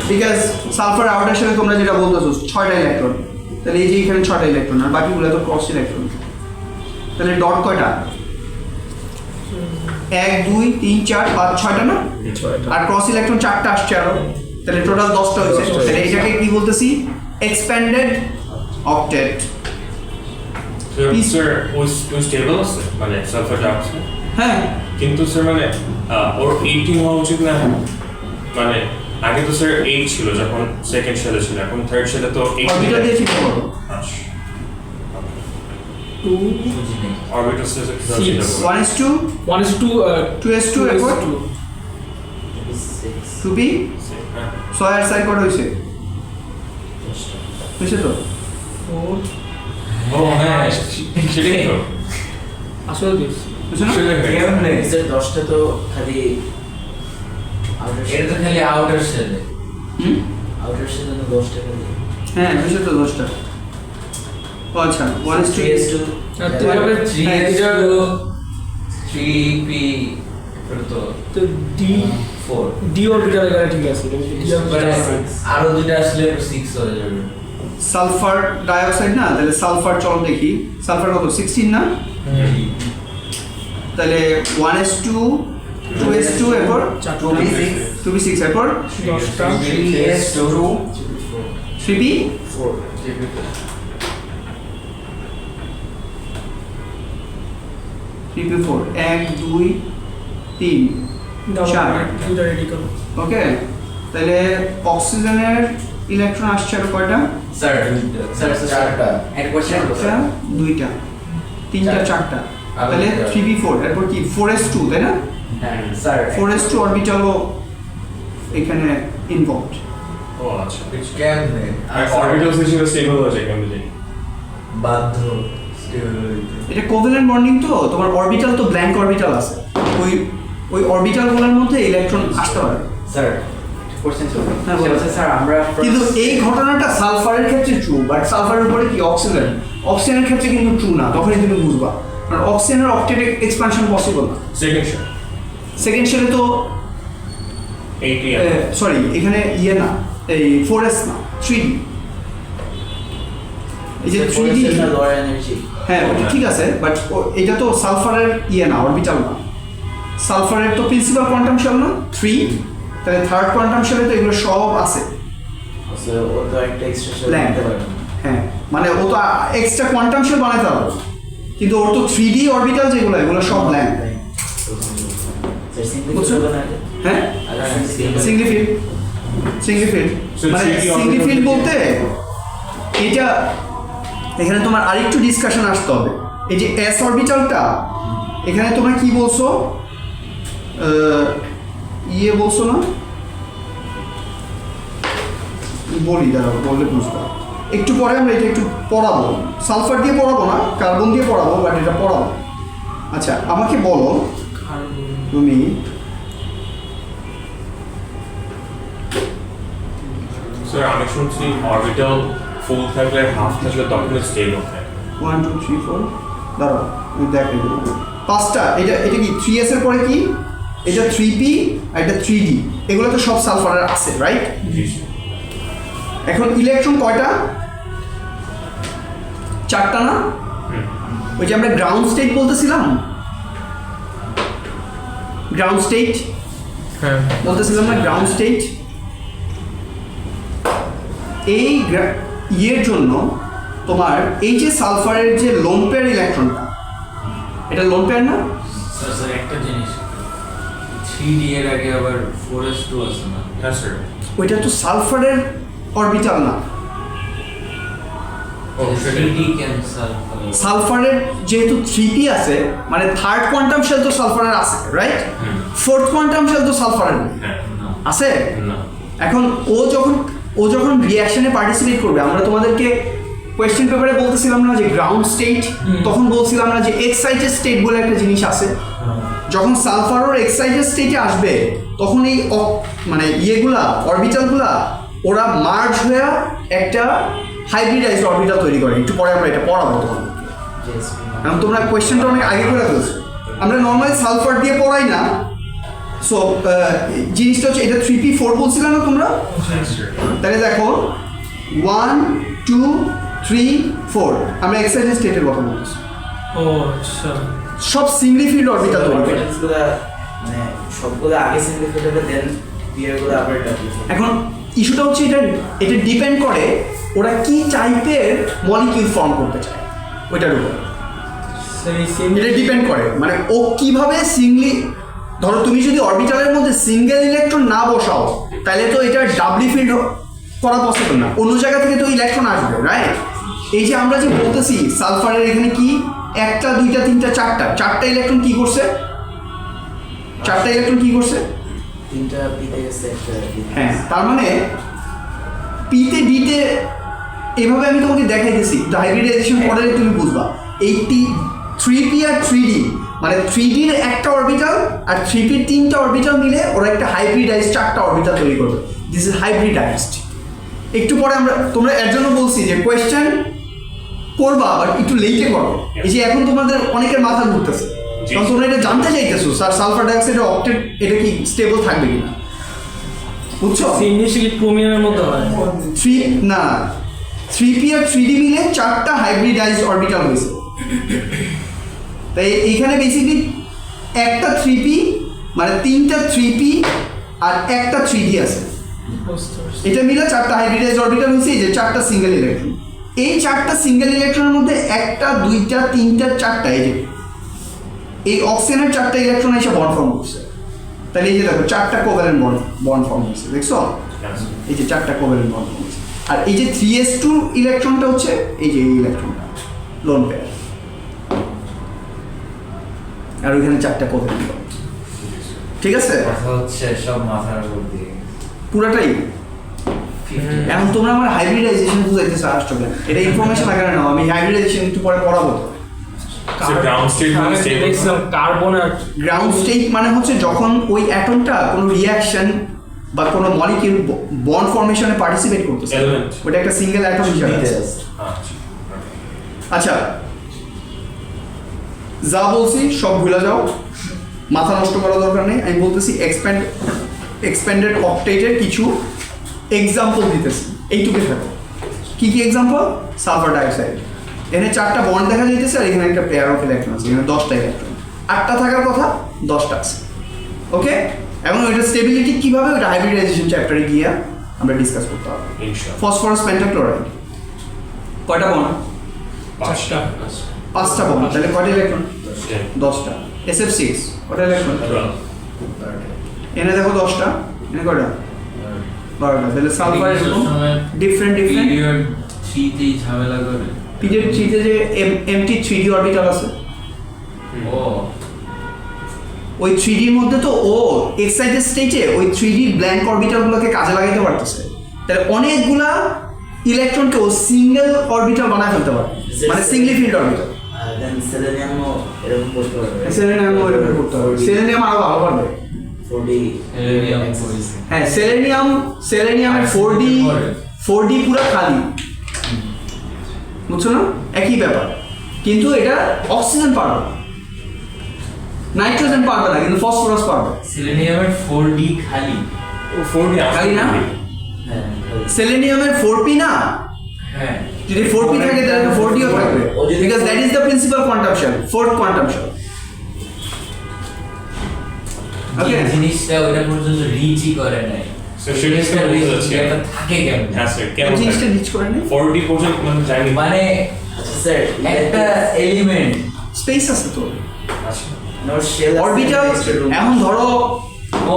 বিকজ সালফার আউটার শেলে তোমরা যেটা বলতেছো 6টা ইলেকট্রন তাহলে এই যে এখানে 6টা ইলেকট্রন আর বাকিগুলো তো ক্রস ইলেকট্রন তাহলে ডট কয়টা 1 2 3 4 5 6টা না আর ক্রস ইলেকট্রন 4টা আসছে আরো তাহলে টোটাল 10টা হয়েছে তাহলে এটাকে কি বলতেছি এক্সপ্যান্ডেড অক্টেট স্যার ওই স্টেবল আছে মানে সালফার ডাইঅক্সাইড হ্যাঁ কিন্তু স্যার মানে ওর 18 হওয়া উচিত না মানে আগে তো স্যার 8 ছিল যখন সেকেন্ড শেলে ছিল এখন থার্ড শেলে তো 8 অরবিটাল দিয়ে চিন্তা করো অরবিটাল স্যার 1s2 1:2 2s2 এরপর 2b 6 আর 4 কত হয়েছে হয়েছে তো ও হ্যাঁ সেটাই তো আসলে দিস হয়েছে না কেমনে দশটা তো খালি এটা তো খালি আউটার শেলে হুম আউটার সেল 10টা খালি হ্যাঁ হয়েছে তো 10টা ও আচ্ছা 1s2 3s2 তুই হবে 3p তো তো ডি 4 ডি অরবিটাল এখানে ঠিক আছে আরো দুইটা আসলে 6 হয়ে যাবে সালফার ডাইঅক্সাইড না তাহলে সালফার চল দেখি সালফার কত 16 না তাহলে 1s2 2s2 এরপর 2b6 এরপর 10টা 3s2 3b 3b4 1 2 3 4 দুইটা রেডি করো ওকে তাহলে অক্সিজেনের ইলেকট্রন আসছে আর কয়টা স্যার চারটা এক কোশ্চেন একটা দুইটা তিনটা চারটা তাহলে 3b4 এরপর কি 4s2 তাই না হ্যাঁ স্যার 4s2 অরবিটালও এখানে ইনভলভড ও আচ্ছা কেমনে আর অরবিটাল সিস্টেম স্টেবল হয়ে যায় কেমন জানি বাধ্য স্টেবল এটা কোভ্যালেন্ট বন্ডিং তো তোমার অরবিটাল তো ব্ল্যাঙ্ক অরবিটাল আছে ওই অরবিটালগুলোর মধ্যে ইলেকট্রন আসতে পারে স্যার কোশ্চেন ছিল হ্যাঁ, বলো। স্যার আমরা কিন্তু এই ঘটনাটা সালফারের ক্ষেত্রে ট্রু বাট সালফারের উপরে কি অক্সিজেন অক্সিজেনের ক্ষেত্রে কিন্তু ট্রু না তখনই তুমি বুঝবা কারণ অক্সিজেনের অক্টেট এক্সপানশন পসিবল না সেকেন্ড শেল সেকেন্ড শেলে তো 80 সরি এখানে ইয়ে না এই 4s না 3d এই যে 3d লোয়ার এনার্জি হ্যাঁ ওটা ঠিক আছে বাট এটা তো সালফারের ইয়ে না অরবিটাল না সালফারের তো প্রিন্সিপাল কোয়ান্টাম শেল না 3 তাহলে থার্ড কোয়ান্টাম শেলে তো এগুলো সব আছে স্যার ও তো একটা এক্সট্রা সেল Blank. দিতে পারে হ্যাঁ মানে ও তো এক্সট্রা কোয়ান্টাম শেল বানাতে পারবে কিন্তু ওর তো 3d অরবিটাল যেগুলো এগুলো সব ব্ল্যাঙ্ক স্যার সিম্পল বুঝছো? ছিল না হ্যাঁ সিঙ্গলি ফিল্ড So, মানে 3D সিঙ্গলি orbital ফিল্ড কি? বলতে এটা এখানে তোমার আরেকটু ডিসকাশন আসতে হবে এই যে এস অরবিটালটা এখানে তোমরা কি বলছো ইয়ে বলছো না বলি দাঁড়াও বললে বুঝবা একটু পরে আমরা এটা একটু পড়াবো সালফার দিয়ে পড়াবো না কার্বন দিয়ে পড়াবো বাট এটা পড়াবো আচ্ছা আমাকে বলো তুমি স্যার আমি শুনছি অরবিটাল ফুল থাকলে হাফ থাকলে তখন স্টেবল থাকে 1 2 3 4 দাঁড়াও আমি দেখাই দেবো পাঁচটা এটা কি 3s এর পরে কি এটা 3p আর এটা 3d এগুলো তো সব সালফারের আছে রাইট জি এখন ইলেকট্রন কয়টা চারটা না ওই যে আমরা গ্রাউন্ড স্টেট বলতেছিলাম গ্রাউন্ড স্টেট হ্যাঁ বলতেছিলাম না গ্রাউন্ড স্টেট এই ইয়ের জন্য তোমার এই যে সালফারের যে লোন পেয়ার ইলেকট্রনটা এটা লোন পেয়ার না? স্যার স্যার একটা জিনিস 3D এর আগে আবার 4s2 আছে না? হ্যাঁ স্যার। ওইটা তো সালফারের অরবিটাল না। ও সেটা 3D কেন স্যার? সালফারের যেহেতু 3p আছে মানে থার্ড কোয়ান্টাম শেল তো সালফারের আছে, রাইট? ফোর্থ কোয়ান্টাম শেল তো সালফারের নেই। হ্যাঁ না। আছে? না এখন ও যখন রিঅ্যাকশনে পার্টিসিপেট করবে, আমরা তোমাদেরকে কোয়েশ্চেন পেপারে বলতেছিলাম না যে গ্রাউন্ড স্টেট, তখন বলছিলাম না যে এক্সাইটেড স্টেট বলে একটা জিনিস আছে। যখন সালফার এক্সাইটেড স্টেটে আসবে তখন এই মানে ইয়েগুলা অরবিটালগুলা ওরা মার্জ হয়ে একটা হাইব্রিডাইজড অরবিটাল তৈরি করে। একটু পরে আমরা এটা পড়াবো তোমাদের, Yes. কারণ তোমরা কোয়েশ্চেনটা অনেক আগে করে ফেলছো। আমরা নর্মালি সালফার দিয়ে পড়াই না। সো জিনিসটা হচ্ছে এটা 3p4 বলছিলাম না তোমরা? স্যার। তাহলে দেখো 1 2 3 4 আমরা এক্সাইটেড স্টেটের কথা বলতেছি। ও আচ্ছা, সব সিঙ্গলি ফিল্ড অরবিটাল তৈরি করে। Orbitals গুলা মানে সবগুলো আগে সিঙ্গেল ফিট হবে, দেন বিয়ার গুলো আবার ডাবল ফিট। এখন ইস্যুটা হচ্ছে এটা ডিপেন্ড করে ওরা কি টাইপের মলিকিউল ফর্ম করতে চায় ওইটার উপর। এটা ডিপেন্ড করে মানে ও কিভাবে সিঙ্গলি, ধরো তুমি যদি অরবিটালের মধ্যে সিঙ্গেল ইলেকট্রন না বসাও তাহলে তো এটা ডাবলি ফিল্ড করা পসিবল না, অন্য জায়গা থেকে তো ইলেকট্রন আসবে, রাইট? এই যে আমরা যে বলতেছি সালফারের এখানে কি একটা দুইটা তিনটা চারটা ইলেকট্রন কি করছে? চারটা ইলেকট্রন কি করছে? তিনটা পিতে গেছে, একটা D তে হ্যাঁ, গেছে। তার মানে পিতে ডিতে এভাবে আমি তোমাকে দেখাইতেছি, হাইব্রিডাইজেশন পরে তুমি বুঝবা। এই 3p আর 3d মানে 3d এর একটা অরবিটাল আর 3p এর তিনটা অরবিটাল মিলে ওরা একটা হাইব্রিডাইজড চারটা অরবিটাল তৈরি করবে। This is hybridised. একটু পরে আমরা তোমরা এর জন্য বলছি যে কোয়েশ্চেন করবা বাট একটু লেটে করো। এই যে এখন তোমাদের অনেকের মাথা ঘুরতেছে, কারণ তোমরা এটা জানতে চাইতেছো স্যার সালফার ডাইঅক্সাইডের অক্টেট এটা কি স্টেবল থাকবে কিনা, বুঝছো? ইনিশিয়ালি ক্রোমিয়ামের মধ্যে হয়। 3p আর 3d মিলে চারটা হাইব্রিডাইজড অরবিটাল হয়েছে। তাই এইখানে বেসিক্যালি একটা 3p মানে তিনটা 3p আর একটা 3d আছে, এটা মিলে চারটা হাইব্রিডাইজড অরবিটাল হয়েছে। এই যে চারটা সিঙ্গেল ইলেকট্রন, এই চারটা সিঙ্গেল ইলেকট্রনের মধ্যে একটা দুইটা তিনটা চারটা, এই যে এই অক্সিজেনের চারটা ইলেকট্রন এসে বন্ড ফর্ম করছে। তাহলে এই যে দেখো চারটা কোভ্যালেন্ট বন্ড ফর্ম হয়েছে, দেখছো? এই যে চারটা কোভ্যালেন্ট বন্ড ফর্ম হয়েছে। আর এই যে 3s2 ইলেকট্রনটা হচ্ছে এই যে এই ইলেকট্রনটা লোন পেয়ার, আর ওইখানে চারটা কোভ্যালেন্ট বন্ড। ঠিক আছে, কথা হচ্ছে সব মাথার উপর দিয়ে পুরাটাই। 50 এখন তোমরা আমার হাইব্রিডাইজেশন বুঝাইতেছো আসছো কেন? এটা ইনফরমেশন আকারে নাও, আমি হাইব্রিডাইজেশন একটু পরে পড়াবো। স্যার গ্রাউন্ড স্টেট মানে স্টেবল। কার্বন আর গ্রাউন্ড স্টেট মানে হচ্ছে যখন ওই অ্যাটমটা কোনো রিঅ্যাকশন বা কোনো মলিকিউল বন্ড ফর্মেশনে পার্টিসিপেট করতেছে, Element. ওটা একটা সিঙ্গেল অ্যাটম হিসাবে D তে আছে। আছে। আচ্ছা, যা বলছি সব ভুলে যাও, মাথা নষ্ট করার দরকার নেই। আমি বলতেছি এক্সপ্যান্ডেড অক্টেটের কিছু এক্সাম্পল দিতেছি, এইটুকু থাকো। কি কি এক্সাম্পল? সালফার ডাইঅক্সাইড, এখানে চারটা বন্ড দেখা যাইতেছে আর এখানে একটা পেয়ার অফ ইলেকট্রন আছে, এখানে 10টা ইলেকট্রন, 8টা থাকার কথা 10টা আছে। ওকে, এবং ওইটা স্টেবিলিটি কীভাবে, ওইটা হাইব্রিডাইজেশন চ্যাপ্টারে গিয়ে আমরা ডিসকাস করতে হবে। ইনশাআল্লাহ। ফসফরাস পেন্টাক্লোরাইড কয়টা বন্ড? 5টা বন্ড, তাহলে কয়টা ইলেকট্রন? 10টা। SF6 কয়টা ইলেকট্রন? 12। এনে দেখো 10টা, এনে কয়টা? 12টা। তাহলে সালফার এরকম ডিফারেন্ট পিরিয়ড 3 তেই ঝামেলা করে। পিরিয়ড 3-তে যে এমটি 3d অরবিটাল আছে, ও ওই 3ডির মধ্যে তো ও এক্সাইটেড স্টেটে ওই 3d ব্ল্যাঙ্ক অরবিটালগুলোকে কাজে লাগাইতে পারতেছে। তাহলে অনেকগুলা ইলেকট্রনকে ও সিঙ্গেল অরবিটাল বানায় ফেলতে পারে, মানে সিঙ্গলি ফিল্ড অরবিটাল। দেন সেলেনিয়ামও এরকম করতে পারবে। সেলেনিয়াম এরকম করতে হবে, সেলেনিয়াম আরো ভালো পারবে। 4D এলিয়াম করেছে। হ্যাঁ, সেলেনিয়ামের 4D পুরো খালি, বুঝছো না? একই ব্যাপার, কিন্তু এটা অক্সিজেন পারবে না, নাইট্রোজেন পারবে না, কিন্তু ফসফরাস পারবে। সেলেনিয়ামের 4D খালি। ও 4D খালি না? হ্যাঁ, সেলেনিয়ামের 4p না, হ্যাঁ যদি 4p থাকে তাহলে তো 4dও থাকবে, because that is the principal quantum shell, fourth quantum shell. যে জিনিসটা ওটা পর্যন্ত রিচই করে নাই। So, সেটা জিনিসটা বলতে reach চাচ্ছি। এটা থাকে কেমন? হ্যাঁ স্যার, কেন কেন জিনিসটা রিচ করে না? 4D পর্যন্ত মানে জানি মানে আচ্ছা স্যার, একটা এলিমেন্ট স্পেস আছে তো, আচ্ছা ওর shell আছে, অরবিটাল extra room। এখন ধরো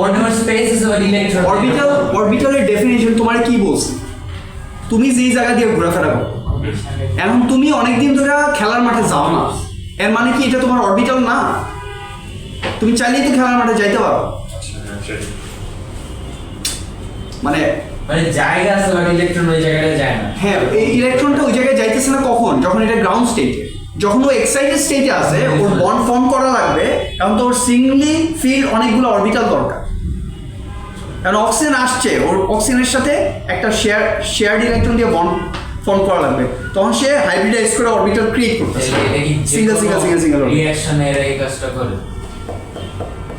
Whatever space is about electron. অরবিটালের ডেফিনেশন তোমার কি বলছে? তুমি যেই জায়গা দিয়ে ঘোরাফেরা করো, এখন তুমি অনেকদিন ধরে খেলার মাঠে যাও না, এর মানে কি এটা তোমার অরবিটাল না? তুমি চাইলেই তো খেলার মাঠে যাইতে পারো, আচ্ছা হ্যাঁ, সেটাই। মানে মানে জায়গা আছে বাট ইলেকট্রন ওই জায়গাটা যায় না। হ্যাঁ এই ইলেকট্রনটা ওই জায়গায় যাইতেছে না কখন? যখন এটা গ্রাউন্ড স্টেটে, যখন ও এক্সাইটেড স্টেটে আছে, ওর বন্ড ফর্ম করা লাগবে, কারণ তো ওর সিঙ্গলি ফিল্ড অনেকগুলো অরবিটাল দরকার। কারণ অক্সিজেন আসছে, ওর অক্সিজেনের সাথে একটা শেয়ার্ড ইলেকট্রন দিয়ে বন্ড ফর্ম করা লাগবে, তখন সে হাইব্রিডাইজ করে অরবিটাল ক্রিয়েট করতেছে এটা কি single single single single. Reaction এর এই কাজটা করে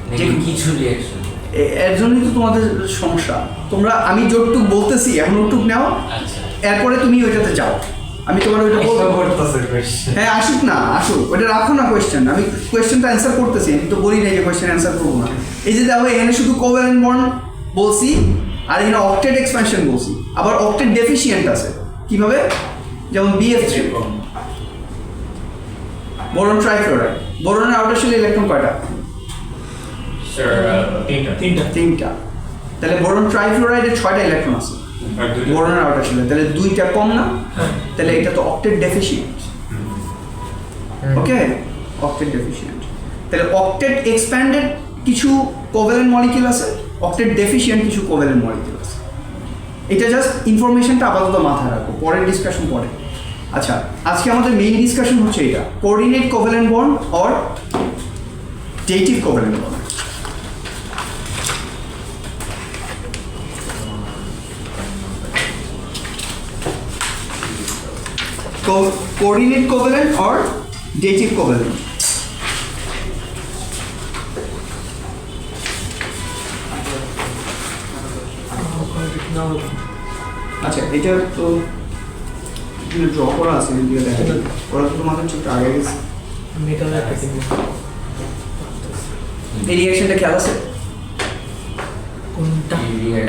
নাকি যে- কিছু রিঅ্যাকশন? এর জন্যই তো তোমাদের সমস্যা। তোমরা আমি যতটুক বলতেছি এখন ওটুক নাও, আচ্ছা এরপরে তুমি ওইটাতে যাও, আমি তোমার ওইটা বলবো। হ্যাঁ আসুক না, আসুক, ওইটা রাখো না কোয়েশ্চেন, আমি কোয়েশ্চেনটা অ্যান্সার করতেছি, আমি তো বলি নাই যে কোয়েশ্চেন অ্যান্সার করবো না। এই যে দেখো এখানে শুধু কোভ্যালেন্ট বন্ড বলছি, আর এখানে অক্টেট এক্সপ্যানশন বলছি, আবার অক্টেট ডেফিসিয়েন্ট আছে। কিভাবে? যেমন BF3 বোরন ট্রাইফ্লোরাইড, বোরনের আউটার শেলে ইলেকট্রন কয়টা? স্যার তিনটা তিনটা। তাহলে বোরন ট্রাইফ্লোরাইডের 6টা ইলেকট্রন আছে আর দুইটা বোরনের আউটার শেলে, তাহলে 2টা কম না? তাহলে এটা তো অক্টেট ডেফিসিয়েন্ট। ওকে, অক্টেট ডেফিসিয়েন্ট। তাহলে অক্টেট এক্সপ্যান্ডেড কিছু কোভ্যালেন্ট মলিকিউল আছে, অক্টেট ডেফিসিয়েন্ট কিছু কোভ্যালেন্ট মলিকিউল আছে। এটা জাস্ট ইনফরমেশনটা আপাতত মাথায় রাখো, পরের ডিসকাশন পরে। আচ্ছা, আজকে আমাদের মেইন ডিসকাশন হচ্ছে এটা, coordinate covalent bond or dative covalent bond. Coordinate covalent or dative covalent? আচ্ছা, এটা তো ড্র করা আছে, এদিকে দেখা যায়। ওরা তো তোমাদের ছোট আগে গেছে। মেটাল একটা কিনবো। এই রিঅ্যাকশনটা খেয়াল আছে? কোনটা?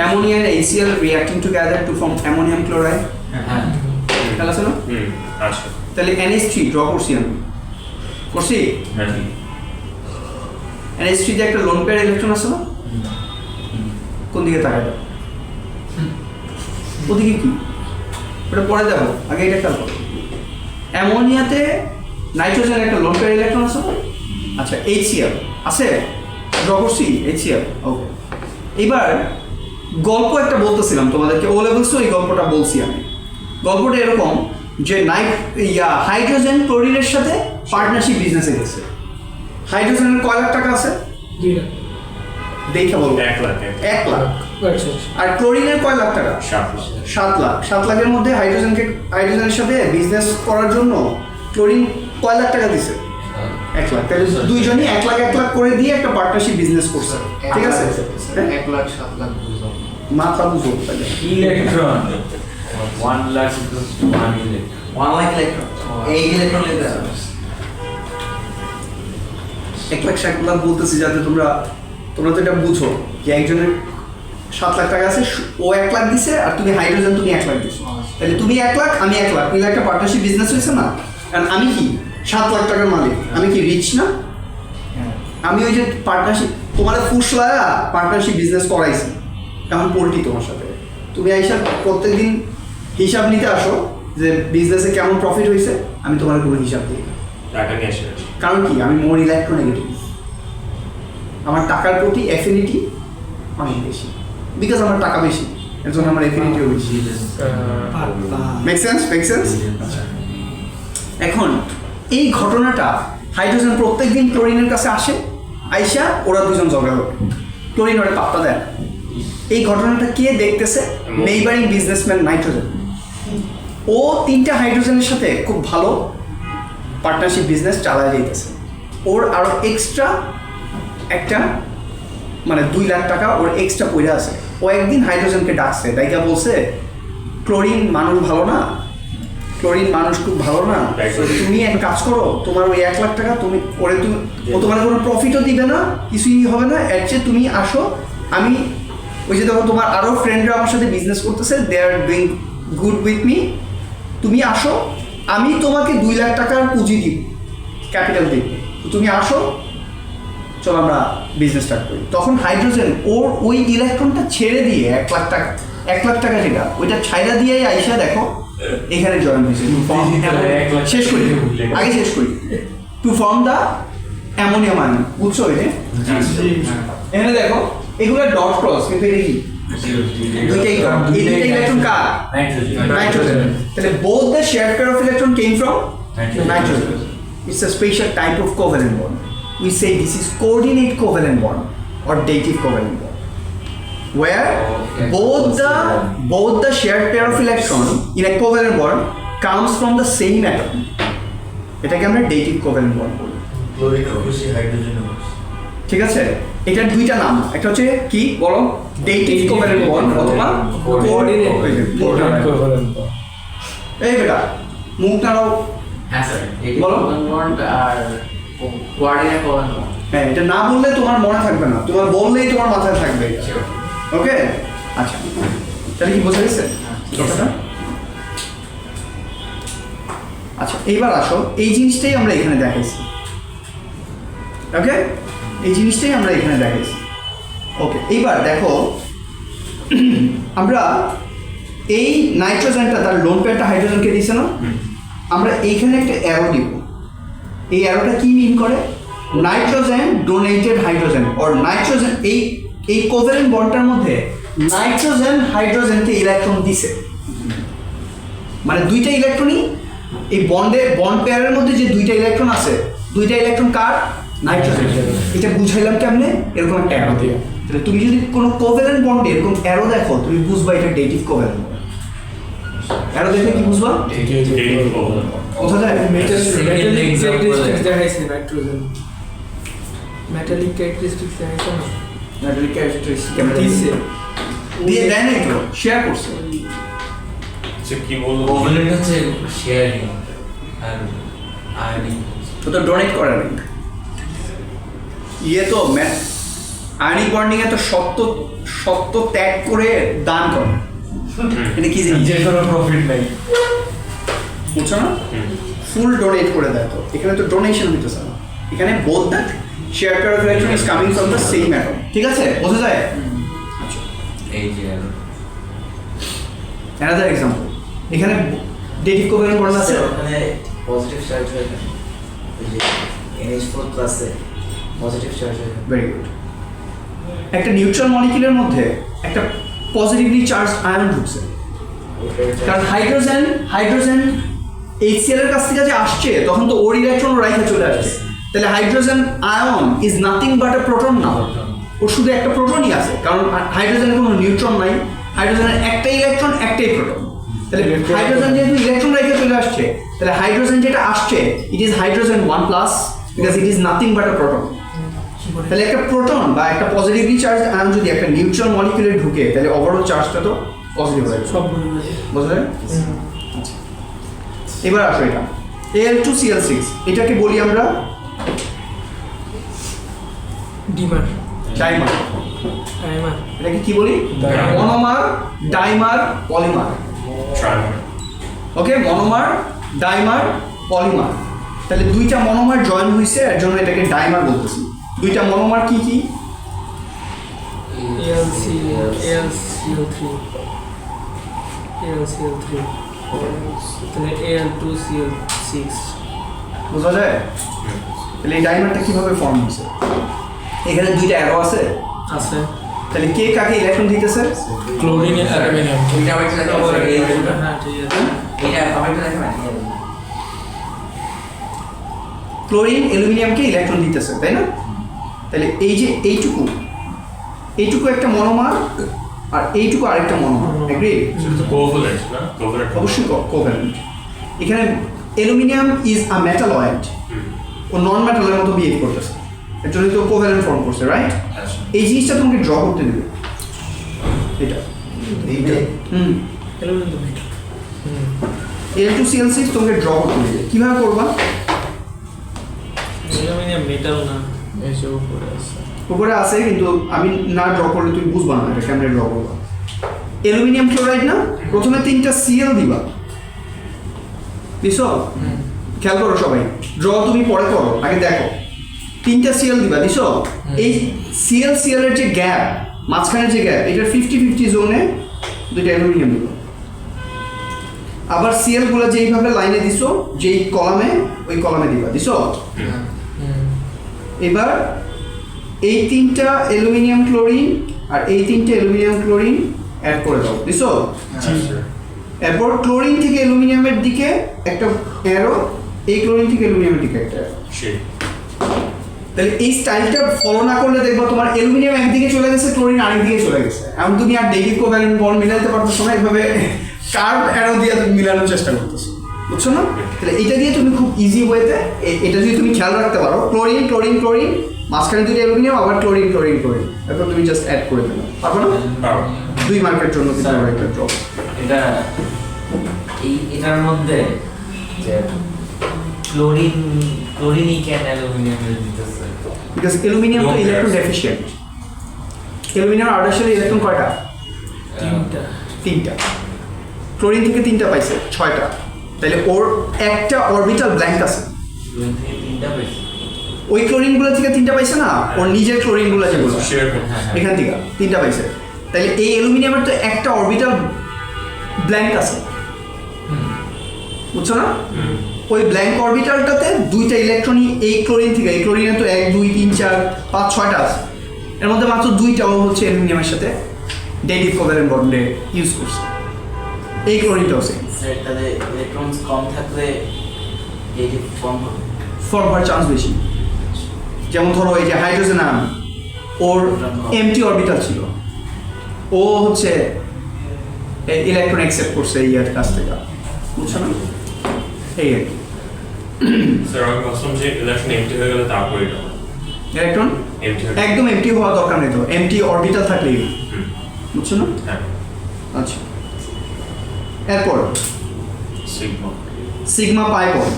Ammonia and HCl reacting together to form ammonium chloride, হ্যাঁ খেয়াল আছে না? আচ্ছা তাহলে NH3 ড্র করছি আমি, করছি? হ্যাঁ NH3 তে একটা লোন পেয়ার ইলেকট্রন আছে না? কোন দিকে তাকায় দাও? ওদিকে কি? ওটা পরে দেখো, আগে এটা খেয়াল করো। অ্যামোনিয়াতে নাইট্রোজেনের একটা লোন পেয়ার ইলেকট্রন আছে না? আচ্ছা, HCl আছে, ড্র করছি HCl। ওকে, এবার গল্প একটা বলতেছিলাম তোমাদেরকে, ও লেভেলসও এই গল্পটা বলছি আমি। গল্পটা এরকম যে হাইড্রোজেন ক্লোরিনের সাথে পার্টনারশিপ বিজনেসে গেছে। হাইড্রোজেনের কয় লাখ টাকা আছে? 2 লাখ। দেখে বলবো। 1 লাখ 1 লাখ। আচ্ছা, আর ক্লোরিনের কয় লাখ টাকা? 7 লাখ 7 লাখ। 7 লাখের মধ্যে হাইড্রোজেনের সাথে বিজনেস করার জন্য ক্লোরিন কয় লাখ টাকা দিছে? 1 লাখ। তাহলে দুইজনই 1 লাখ 1 লাখ করে দিয়ে একটা পার্টনারশিপ বিজনেস করছে, ঠিক আছে? 1 লাখ 7 লাখ বুঝো। মাথা বুঝো তাহলে। Electron 1 lakh equals to 1 electron. 1 lakh electron, এই ইলেকট্রন লেগে 1 লাখ 7 লাখ বলতেছি যাতে তোমরা তো এটা বুঝো যে একজনের 7 লাখ টাকা আছে, ও 1 লাখ দিছে, আর তুমি হাইড্রোজেন তুমি 1 লাখ দিছো। তাহলে তুমি 1 লাখ, আমি 1 লাখ, মিলে একটা পার্টনারশিপ বিজনেস হয়েছে না? কারণ আমি কি 7 লাখ টাকার মালিক, আমি কি রিচ না? আমি ওই যে পার্টনারশিপ তোমার ফুসলায়া পার্টনারশিপ বিজনেস করাইছি, এখন পোল্ট্রি তোমার সাথে। তুমি আইসা প্রত্যেকদিন হিসাব নিতে আসো যে বিজনেসে কেমন প্রফিট হয়েছে, আমি তোমার কোনো হিসাব দিই না। টাকা নিয়ে আসে কারণ কি, আমি মোর ইলেকট্রোনেগেটিভ, আমার টাকার প্রতি অ্যাফিনিটি অনেক বেশি, বিকজ আমার টাকা বেশি, এর জন্য আমার অ্যাফিনিটিও বেশি। Make sense? এখন এই ঘটনাটা, হাইড্রোজেন প্রত্যেকদিন ক্লোরিনের কাছে আসে, আইসা ওরা দুজন ঝগড়া করে, ক্লোরিন ওরা পাত্তা দেয় না। এই ঘটনাটা কে দেখতেছে? Neighbouring businessman nitrogen. ও 3টা হাইড্রোজেনের সাথে খুব ভালো পার্টনারশিপ বিজনেস চালায় যাইতেছে। ওর আরো এক্সট্রা একটা মানে 2 লাখ টাকা ওর এক্সট্রা পয়সা আছে। ও একদিন হাইড্রোজেনকে ডাকছে, ডাইকা বলছে ক্লোরিন মানুষ ভালো না, ক্লোরিন মানুষ খুব ভালো না, তুমি এক কাজ করো, তোমার ওই 1 লাখ টাকা তুমি ওরে, তুমি ও তোমার কোনো প্রফিটও দিবে না, কিছুই হবে না, এর চেয়ে তুমি আসো, আমি ওই যে দেখো তোমার আরও ফ্রেন্ডরা আমার সাথে বিজনেস করতেছে, they are doing good with me, তুমি আসো, আমি তোমাকে 2 লাখ টাকার পুঁজি দিব, ক্যাপিটাল দিব, তো তুমি আসো, চলো আমরা বিজনেস স্টার্ট করি। তখন হাইড্রোজেন ওর ওই ইলেকট্রনটা ছেড়ে দিয়ে 1,00,000 টাকা যেটা ওইটা ছাইড়া দিয়েই আইসা দেখো এখানে জয়েন হয়েছে। শেষ করি, আগে শেষ করি। To form the ammonium ion, বুঝছো? এখানে দেখো এগুলো ডট ক্রস, কিন্তু এটা কি দুইটাই এই দুইটা ইলেকট্রন কার? নাইট্রোজেন। তাহলে both the shared pair of electron came from nitrogen. It's a special type of covalent bond. We say this is coordinate covalent bond or dative covalent bond, where both the shared pair of electron in a covalent bond comes from the same atom. এটাকে আমরা dative covalent bond বলি। ক্লোরিন অবশ্যই হাইড্রোজেনে বসে। ঠিক আছে, এটার দুইটা নাম, একটা হচ্ছে কি বলো, ডেটিভ কোভ্যালেন্ট বন্ড অথবা কোঅর্ডিনেট কোভ্যালেন্ট। এই বেটা মুখ নাড়াও। হ্যাঁ স্যার, বলো। বন্ড আর কোঅর্ডিনেট কোভ্যালেন্ট বন্ড। হ্যাঁ, এটা না বললে তোমার মনে থাকবে না, তোমার বললেই তোমার মাথায় থাকবে। ওকে, আচ্ছা তাহলে কি বোঝা গেছে কথাটা? আচ্ছা এইবার আসো, এই জিনিসটাই আমরা এখানে দেখাইছি। ওকে, এই জিনিসটাই আমরা এখানে দেখাইছি। ওকে, এইবার দেখো আমরা এই নাইট্রোজেনটা তার লোন পেয়ারটা হাইড্রোজেনকে দিছে না, আমরা এইখানে একটা অ্যারো দিব। এই অ্যারোটা কি মিন করে? Nitrogen donated hydrogen or nitrogen, এই কোভ্যালেন্ট বন্ডটার মধ্যে নাইট্রোজেন হাইড্রোজেনকে ইলেকট্রন দিছে, মানে দুইটা ইলেকট্রনই এই বন্ড পেয়ারের মধ্যে যে দুইটা ইলেকট্রন আছে, দুইটা ইলেকট্রন কার? নাইট্রোজেন। এটা বুঝাইলাম কেমনে? এরকম একটা অ্যারো দিয়ে। তাহলে তুমি যদি কোনো কোভ্যালেন্ট বন্ডে এরকম অ্যারো দেখো, তুমি বুঝবা এটা ডেটিভ কোভ্যালেন্ট বন্ড। অ্যারো দেখে কি বুঝবা? কোথা যায়? মেটালিক ক্যারেক্টারিস্টিক্স দেখাইছে নাইট্রোজেন, মেটালিক ক্যারেক্টারিস্টিক্স দেখাইছে না, মেটালিক ক্যারেক্টারিস্টিক কেমন দিছে? দিয়ে দেয় নাই তো, শেয়ার করছে। আচ্ছা কি বলবো? কোভ্যালেন্ট হচ্ছে শেয়ারিং আর আয়নিং। তো তো ডোনেট করে নাই। ইয়ে তো আয়নিক বন্ডিং এ তো সত্য ত্যাগ করে দান করে। এটা কি জিনিস? যে কোনো প্রফিট নাই, বুঝছো না? ফুল ডোনেট করে দেয়। তো এখানে তো ডোনেশন হইতেছে না, এখানে both the share pair of electron is coming from the same atom. ঠিক আছে, বোঝা যায়? এই যে অ্যানাদার এক্সাম্পল, এখানে ডেটিভ কোভ্যালেন্ট বন্ড আছে, ওখানে পজিটিভ চার্জ হয়ে যায়, ওই যে NH4 প্লাসে পজিটিভ চার্জ হয়ে যায়। Very good. একটা নিউট্রাল মলিকিউলের মধ্যে একটা পজিটিভলি চার্জ আয়ন ঢুকছে, কারণ হাইড্রোজেন HCl এর কাছ থেকে যে আসছে তখন তো ওর ইলেকট্রন রাইখে চলে আসছে। তাহলে hydrogen ion is nothing but A proton না, ওর শুধু একটা প্রোটনই আছে, কারণ হাইড্রোজেনের কোনো নিউট্রন নাই, হাইড্রোজেনের একটাই ইলেকট্রন একটাই প্রোটন। তাহলে হাইড্রোজেন যেহেতু ইলেকট্রন রাইখে চলে আসছে, তাহলে হাইড্রোজেন যেটা আসছে it is hydrogen 1+ because it is nothing but A proton. তাহলে একটা প্রোটন বা একটা পজিটিভলি চার্জ আয়ন যদি একটা নিউট্রাল মলিকিউলে ঢুকে, তাহলে ওভারঅল চার্জটা তো পজিটিভ হয়ে যাবে। সব ভুলে গেছে। বুঝলেন? আচ্ছা, এবার আসো এটা Al2Cl6, এটাকে বলি আমরা ডিমার, ডাইমার। টাইমার, এটাকে কি বলি? Dimer. Monomer, dimer, polymer. Trimer. Okay, monomer, dimer, polymer. তাহলে দুইটা মনোমার জয়েন হয়েছে, এর জন্য এটাকে ডাইমার বলতেছি। দুইটা মনোমার কি কি? AlCl3, তাহলে Al2Cl6। বোঝা যায়? তাহলে এই ডাইমারটা কিভাবে ফর্ম হয়েছে? এখানে দুইটা অ্যারো আছে, আছে। তাহলে কে কাকে ইলেকট্রন দিতেছে? Chlorine aluminium. এটা আবার একটা দেখা হ্যাঁ ঠিক আছে। এটা আবার একটা দেখা না। ক্লোরিন অ্যালুমিনিয়ামকে ইলেকট্রন দিতেছে, তাই না? তাহলে এই যে এইটুকু একটা মনোমার আর এইটুকু আরেকটা মনোমার, এগ্রি? সেটা তো কোভ্যালেন্ট না? কোভ্যালেন্ট অবশ্যই কোভ্যালেন্ট। এখানে অ্যালুমিনিয়াম ইজ আ মেটালয়েড, ও নন মেটালের মতো বিহেভ করতেছে, এর জন্য তো কোভ্যালেন্ট ফর্ম করছে, রাইট? আচ্ছা। এই জিনিসটা তোমাকে ড্র করতে দেবে, এটা Al2Cl6 তোমাকে ড্র করতে দেবে। কিভাবে করবা? অ্যালুমিনিয়াম মেটাল না, এই যে উপরে আছে। উপরে আছে, কিন্তু আমি না ড্র করলে তুমি বুঝবা না এটা কেমনে ড্র করবা। অ্যালুমিনিয়াম ক্লোরাইড না, প্রথমে 3টা Cl দিবা, দিছো? খেয়াল করো সবাই, ড্র তুমি পরে করো, আগে দেখো। তিনটা সিএল দিবা দিছো, এই সিএল এর যে গ্যাপ, মাঝখানে যে গ্যাপ, এটার 50-50 জোনে দুইটা অ্যালুমিনিয়াম দিবা। আবার সিএল গুলো যেইভাবে লাইনে দিছো, যেই কলামে ওই কলামে দিবা দিছো। এবার এই তিনটা অ্যালুমিনিয়াম ক্লোরিন আর এই তিনটা অ্যালুমিনিয়াম ক্লোরিন অ্যাড করে দাও দিছো। এরপর ক্লোরিন থেকে অ্যালুমিনিয়ামের দিকে একটা অ্যারো, এই ক্লোরিন থেকে অ্যালুমিনিয়ামের দিকে একটা arrow। তাহলে এই স্টাইলটা ফলো না করলে দেখবো তোমার অ্যালুমিনিয়াম একদিকে চলে গেছে, ক্লোরিন আরেকদিকে চলে গেছে। এখন তুমি আর নেগেটিভ কোভ্যালেন্ট বন্ড মিলাতে পারতেছো না, এইভাবে কার্ভ অ্যারো দিয়ে তুমি মিলানোর চেষ্টা করতেছো, বুঝছো না? তাহলে এটা দিয়ে তুমি খুব ইজি ওয়েতে এটা যদি তুমি খেয়াল রাখতে পারো, ক্লোরিন ক্লোরিন ক্লোরিন, মাঝখানে দুটো অ্যালুমিনিয়াম, আবার ক্লোরিন ক্লোরিন ক্লোরিন, তারপর তুমি জাস্ট অ্যাড করে দেবে, পারবে না? 2 মার্কের জন্য কিন্তু আমরা একটা ড্রপ। এটা এটার মধ্যে যে ক্লোরিনই কেন অ্যালুমিনিয়ামের দিতেছে? বিকজ অ্যালুমিনিয়াম তো ইলেকট্রন ডেফিশিয়েন্ট। অ্যালুমিনিয়াম আর্টিফিশিয়াল ইলেকট্রন কয়টা? 3টা। ক্লোরিন থেকে 3টা পাইছে, 6টা। তাহলে ওর একটা অরবিটাল ব্ল্যাঙ্ক আছে। ক্লোরিন থেকে 3টা পাইছে। ওই ক্লোরিনগুলো থেকে 3টা পাইছে না, ওর নিজের ক্লোরিনগুলো যেগুলো হ্যাঁ। এখান থেকে 3টা পাইছে। তাহলে এই অ্যালুমিনিয়ামের তো একটা অরবিটাল ব্ল্যাঙ্ক আছে, বুঝছো না? ওই ব্ল্যাঙ্ক অরবিটালটাতে 2টা ইলেকট্রনই এই ক্লোরিন থেকে, এই ক্লোরিনে তো 1 2 3 4 5 6টা আছে, এর মধ্যে মাত্র 2টাও হচ্ছে অ্যালুমিনিয়ামের সাথে নেগেটিভ কোভ্যালেন্ট বন্ডে ইউজ করছে। এই ক্লোরিনটাও সেম। স্যার তাহলে ইলেকট্রনস কম থাকলে এই যে ফর্ম হবে, ফর্ম হওয়ার চান্স বেশি। যেমন ধরো এই যে হাইড্রোজেন আয়ন, ওর এমটি অরবিটাল ছিল, ও হচ্ছে ইলেকট্রন অ্যাকসেপ্ট করছে এই এর কাছ থেকে, বুঝছো না? এই আর কি। স্যার আমি ভাবছিলাম যে ইলেকট্রন এমটি হয়ে গেলে তারপরে এটা ইলেকট্রন এমটি হয়ে একদম এমটি হওয়া দরকার নেই তো, এমটি অরবিটাল থাকলেই, বুঝছো না? হ্যাঁ আচ্ছা, এরপর sigma sigma pi bond,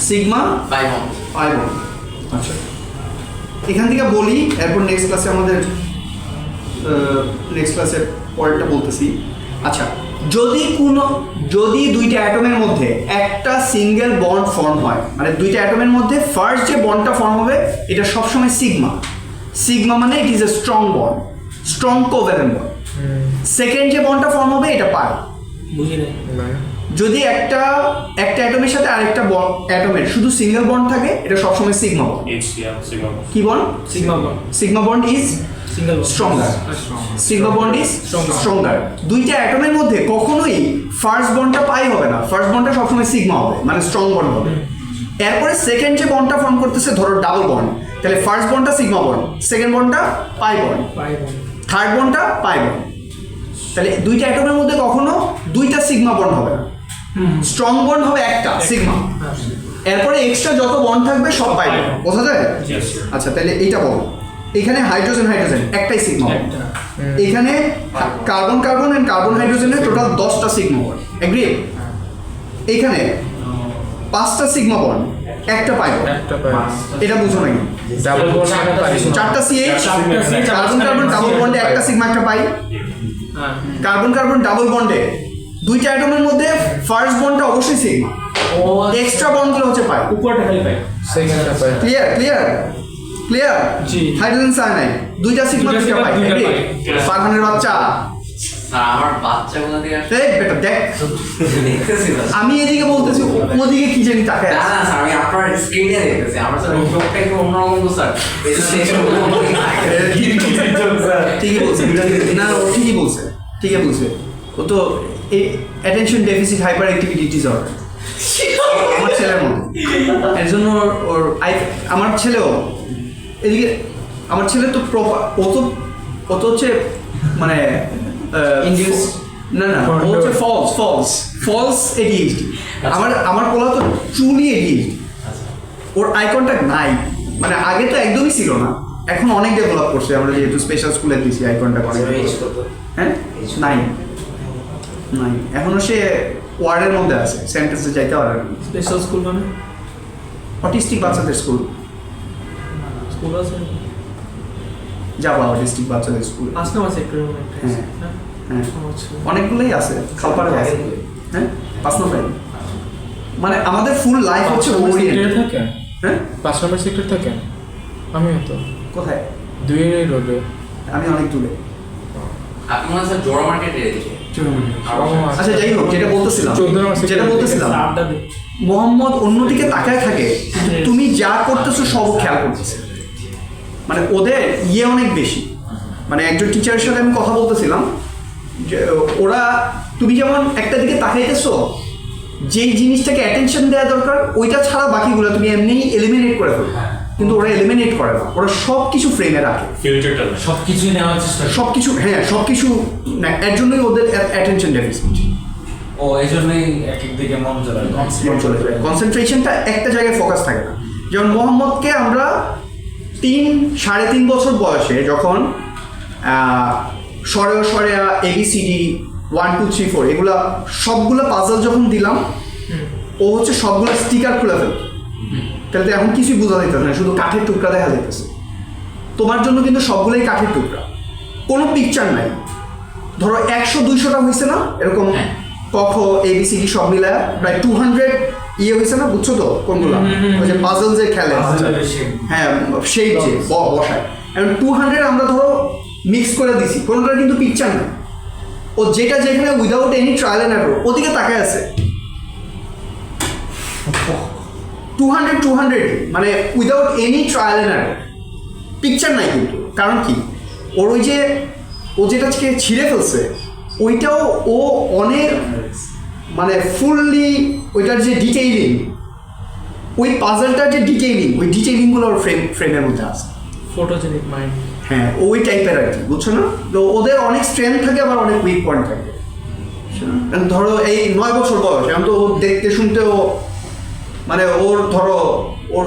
sigma by bond. Pi bond. আচ্ছা, এখান থেকে বলি, এরপর নেক্সট ক্লাসে আমাদের নেক্সট ক্লাসের পরেরটা বলতেছি। আচ্ছা, যদি দুইটা অ্যাটমের মধ্যে একটা সিঙ্গেল বন্ড ফর্ম হয়, মানে দুইটা অ্যাটমের মধ্যে ফার্স্ট যে বন্ডটা ফর্ম হবে এটা সবসময় সিগমা। সিগমা মানে it is a strong bond, strong covalent bond. Second যে বন্ডটা ফর্ম হবে এটা পাই। বুঝি নাই। যদি একটা অ্যাটমের সাথে আরেকটা অ্যাটমের শুধু সিঙ্গেল বন্ড থাকে, এটা সবসময় সিগমা বন্ড। HCl সিগমা কি bond? Sigma bond. Sigma bond is single stronger. Sigma bond is stronger. দুইটা অ্যাটমের মধ্যে কখনোই ফার্স্ট বন্ডটা পাই হবে না, ফার্স্ট বন্ডটা সবসময় সিগমা হবে, মানে স্ট্রং বন্ড হবে। এরপরে সেকেন্ড যে বন্ডটা ফর্ম করতেছে ধরো ডাবল বন্ড, তাহলে ফার্স্ট বন্ডটা সিগমা বন্ড, সেকেন্ড বন্ডটা pi bond, pi bond. Third বন্ডটা পাই বন্ড। তাহলে দুইটা অ্যাটমের মধ্যে কখনো দুইটা সিগমা বন্ড হবে না, স্ট্রং বন্ড হবে একটা সিগমা, এরপরে এক্সট্রা যত বন্ড থাকবে সব পাই বন্ড। বোঝা যায়? Yes, sir. আচ্ছা, তাহলে এইটা বলো, এখানে হাইড্রোজেন হাইড্রোজেন একটাই সিগমা বন্ড, একটা। এখানে কার্বন কার্বন এন্ড কার্বন হাইড্রোজেনের টোটাল 10টা সিগমা বন্ড, এগ্রি? এখানে 5টা সিগমা বন্ড, একটা পাই বন্ড, একটা পাই। এটা বুঝো নাকি? ডাবল বন্ড মানে পাই। 4টা CH, কার্বন কার্বন ডাবল বন্ডে একটা সিগমা একটা পাই, হ্যাঁ। কার্বন কার্বন ডাবল বন্ডে দুইটা অ্যাটমের মধ্যে ফার্স্ট বন্ডটা অবশ্যই সিগমা, এক্সট্রা বন্ডগুলো হচ্ছে পাই। উপরটা খালি পাই। সেকেন্ডটা পাই। Clear clear clear? জি। হাইড্রোজেন সায়ানাইড দুইটা সিগমা দুইটা দুইটা সিগমা, পাই, দুইটা এগ্রি? পাই। ফারহানের বাচ্চা, স্যার আমার বাচ্চাগুলো দিয়ে আসলে এই বেটা দেখ, দেখতেছি না। আমি এদিকে বলতেছি ওদিকে কি জানি তাকায় না আছে। না স্যার, আমি আপনার স্ক্রিনে দেখতেছি। আমার স্যার চোখটা একটু অন্যরকম তো স্যার। এই জন্য ঠিকই বলছে, না ও ঠিকই বলছে, ঠিকই বলছে। ও তো এই attention deficit hyper activity disorder আমার ছেলের মতো। এর জন্য ওর আমার ছেলেও এদিকে, আমার ছেলে তো প্রপার, ও তো হচ্ছে মানে Induced? না না, ও হচ্ছে ফলস এডিএইচডি। আমার পোলা তো ট্রুলি এডিএইচডি। ওর আই কন্ট্যাক্ট নাই, মানে আগে তো একদমই ছিল না, এখন অনেক ডেভেলপ করছে। আমরা যেহেতু স্পেশাল স্কুলে দিয়েছি আই কন্ট্যাক্ট অনেক, হ্যাঁ নাই নাই, এখনো সে ওয়ার্ডের মধ্যে আছে, সেন্টেন্সে যাইতে পারে না। স্পেশাল স্কুল মানে অটিস্টিক বাচ্চাদের স্কুল, স্কুল আছে। যাবো অটিস্টিক বাচ্চাদের স্কুল, পাঁচ নাম্বার সেক্টরের মধ্যে একটা আছে। হ্যাঁ। হ্যাঁ। হ্যাঁ, আচ্ছা। অনেকগুলোই আছে, খালপাড়েও আছে। হ্যাঁ, 5 নম্বরে মানে আমাদের ফুল লাইফ হচ্ছে সেক্টরে ওরিয়েন্ট। থাকে? হ্যাঁ 5 নম্বর সেক্টর থাকেন? আমিও তো কোথায়? 2 রোডে। আমি অনেক দূরে। আপনি মনে হয় জোড়া মার্কেটের এদিকে। আচ্ছা যাই হোক, যেটা বলতেছিলাম 14 নম্বর যেটা বলতেছিলাম মোহাম্মদ অন্যদিকে তাকায় থাকে, কিন্তু তুমি যা করতেছো সব খেয়াল করতেছে। মানে ওদের ইয়ে অনেক বেশি। মানে একজন টিচারের সাথে আমি কথা বলতেছিলাম যে ওরা, তুমি যেমন একটা দিকে তাকাইতেছো, যেই জিনিসটাকে অ্যাটেনশন দেওয়া দরকার ওইটা ছাড়া বাকিগুলো তুমি এমনিই এলিমিনেট করে ফেলো, কিন্তু ওরা এলিমিনেট করে না, ওরা সব কিছু ফ্রেমে রাখে, ফিল্টারটা সবকিছুই নেওয়ার চেষ্টা করে। সব কিছু, হ্যাঁ সব কিছু না, এর জন্যই ওদের অ্যাটেনশন ডেফিসিট। ও এই জন্যই এক এক দিকে মন চলে যায়। কনসেন্ট্রেশনটা একটা জায়গায় ফোকাস থাকে না। যেমন মোহাম্মদকে আমরা 3-3.5 বছর বয়সে যখন সরেয়া সরেয়া ABCD 1 2 3 4 এগুলা সবগুলো পাজল যখন দিলাম, ও হচ্ছে সবগুলো স্টিকার খুলে ফেলত। তাহলে তো এখন কিছুই বোঝা যেতেছে না, শুধু কাঠের টুকরা দেখা যেতেছে। তোমার জন্য কিন্তু সবগুলোই কাঠের টুকরা, কোনো পিকচার নাই। ধরো 100-200টা হয়েছে না এরকম, ক খ ABCD সব মিলায় প্রায় 200 ইয়ে হয়েছে না, বুঝছো তো কোনগুলো? ওই যে পাজল যে খেলে, হ্যাঁ সেই যে বসায়, এখন 200 আমরা ধরো মিক্স করে দিছি, কোনোটার কিন্তু পিকচার নেই। ও যেটা যেখানে without any trial and error ওদিকে তাকায় আছে 200 মানে without any trial and error, picture নাই কিন্তু। কারণ কি, ওর ওই যে ও যেটাকে ছিঁড়ে ফেলছে ওইটাও ও অনেক মানে ফুললি ওইটার যে ডিটেইলিং, ওই পাজলটার যে ডিটেইলিং, ওই ডিটেইলিংগুলো ওর ফ্রেমের মধ্যে আছে। Photogenic mind. হ্যাঁ ওই টাইপের আর কি, বুঝছো না? তো ওদের অনেক স্ট্রেংথ থাকে আবার অনেক উইক পয়েন্ট থাকে। ধরো এই 9 বছর বয়স, এখন তো ও দেখতে শুনতেও মানে ওর ধরো ওর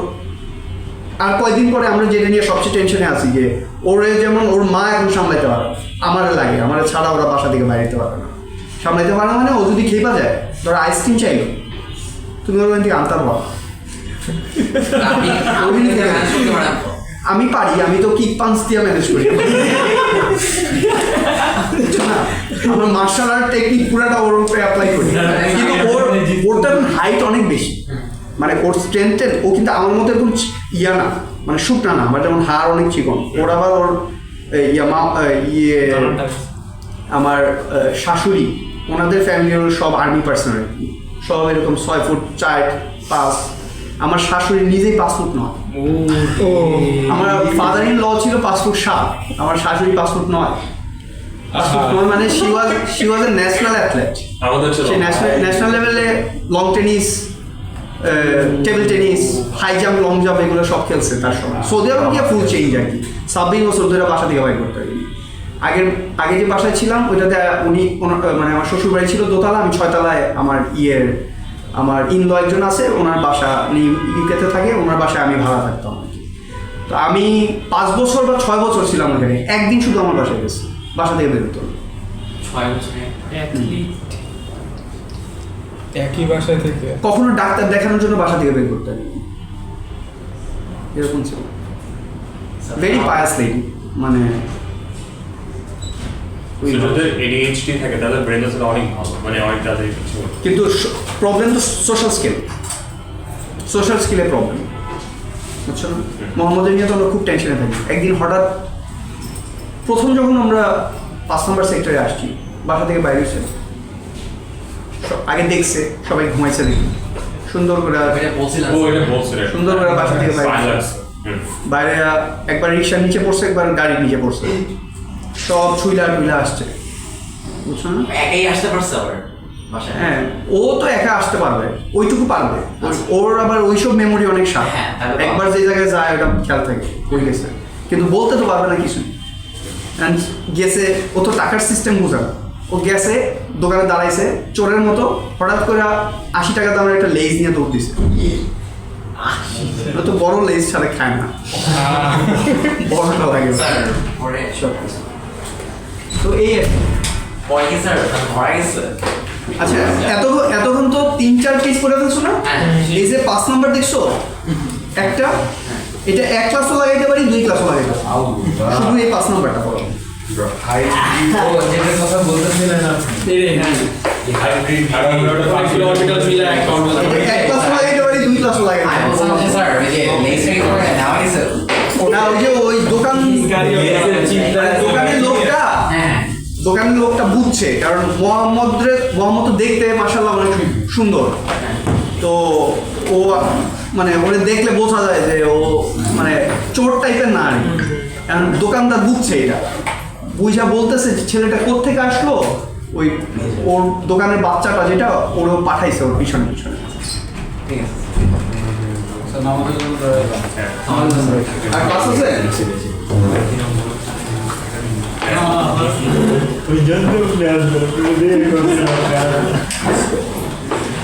আর কয়েকদিন পরে আমরা যেটা নিয়ে সবচেয়ে টেনশনে আছি যে ওরে যেমন ওর মা এখন সামলাইতে পারে, আমার লাগে, আমার ছাড়া ওরা বাসা থেকে বাইরে যেতে পারে না। সামলাইতে পারে মানে ও যদি খেপা যায়, ধরো আইসক্রিম চাইলো, তুমি ওর থেকে আনতে পারো। আমি পারি, আমি তো কিক পাঞ্চ দিয়ে ম্যানেজ করি না, আমার মার্শাল আর্ট টেকনিক পুরাটা ওর উপরে অ্যাপ্লাই করি। কিন্তু ওরটা হাইট অনেক বেশি, মানে ওর স্ট্রেংথের, ও কিন্তু আমার মতো এরকম ইয়া না, মানে শুকনা না, আমার যেমন হাড় অনেক চিকন। ওর আবার ওর ইয়ে আমার শাশুড়ি, ওনাদের ফ্যামিলি হলো সব আর্মি পার্সোনাল, সব এরকম 6 ফুট 4 5। আমার শাশুড়ি নিজেই 5 ফুট 9। আমার ফাদার ইন ল ছিল 5 ফুট 7, আমার শাশুড়ি 5 ফুট 9। 5 ফুট 9 মানে she was a national athlete। আমাদের ছিল সে ন্যাশনাল লেভেলে long tennis, table tennis, high jump, long jump এগুলো সব খেলছে তার সময়। সৌদি আরব গিয়ে ফুল চেঞ্জ আর কি, 26 বছর ধরে বাসা থেকে বাইর করতে পারি। আগে যে বাসায় ছিলাম ওইটাতে উনি মানে আমার শ্বশুর বাড়ি ছিল দোতলা, আমি 6 তলায় আমার ইন ল একজন আছে, ওনার বাসা উনি ইউকেতে থাকে, ওনার বাসায় আমি ভাড়া থাকতাম। তো আমি 5 বছর বা 6 বছর ছিলাম ওখানে, একদিন শুধু আমার বাসায় গেছি, বাসা থেকে বের হতো। 6 বছর একই বাসা থেকে কখনো ডাক্তার দেখানোর জন্য বাসা থেকে বের করতে পারি, এরকম ছিল। ভেরি পায়াস লেডি, মানে যাদের ADHD থাকে তাদের ব্রেন আসলে অনেক ভালো, মানে অনেক তাদের কিছু, কিন্তু প্রবলেম তো সোশ্যাল স্কিলের প্রবলেম, বুঝছো না? মোহাম্মদের নিয়ে তো আমরা খুব টেনশনে থাকি। একদিন হঠাৎ প্রথম যখন আমরা 5 নম্বর সেক্টরে আসছি, বাসা থেকে বাইরে এসে আগে দেখছে সবাই ঘুমাইছে দেখি, সুন্দর করে সুন্দর করে বাসা থেকে বাইরে একবার রিক্সার নিচে পড়ছে, একবার গাড়ির নিচে পড়ছে, সব ছুইলা টুইলা আসছে, বুঝছো না? একাই আসতে পারছে আবার বাসায়। হ্যাঁ ও তো একা আসতে পারবে, ওইটুকু পারবে। ওর আবার ওইসব মেমোরি অনেক সাপ, একবার যে জায়গায় যায় ওটা খেয়াল থাকে, ওই গেছে, কিন্তু বলতে তো পারবে না কিছু। গেছে, ও তো টাকার সিস্টেম বোঝা, ও গেছে দোকানে দাঁড়াইছে চোরের মতো, হঠাৎ করে 80 টাকা দামের একটা লেজ নিয়ে দৌড় দিছে। তো বড় লেজ ছাড়া খায় না, বড়টা লাগে। তো এই আচ্ছা, এতক্ষণ তো 3-4 পিস করে ফেলছো না? এই যে 5 নাম্বার দেখছো একটা, এটা 1 ক্লাসও লাগাইতে পারি, 2 ক্লাসও লাগাইতে পারি, শুধু এই 5 নাম্বারটা পড়ো। যেটার কথা বলতেছিলেন আপনি, হাইব্রিড অর্বিটাল মিলে একটা এক ক্লাসও লাগাইতে পারি, 2 ক্লাসও লাগাইতে পারি। না ওই যে ওই দোকানের লোকটা হ্যাঁ দোকানের লোকটা বুঝছে, কারণ মোহাম্মদ তো দেখতে মাশাআল্লাহ অনেক সুন্দর, তো ও মানে ওরে দেখলে বোঝা যায় যে ও মানে চোর টাইপের না আর কি। এখন দোকানদার বুঝছে এটা, বুঝা বলতেছে যে ছেলেটা কোত্থেকে আসলো, ওই ওর দোকানের বাচ্চাটা যেটা ওরও পাঠাইছে ওর পিছনে পিছনে। ঠিক আছে আর ক্লাস আছে?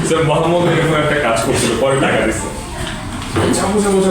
স্যার মোহাম্মদ এরকম একটা কাজ করছিল, পরে টাকা দিচ্ছে। বসো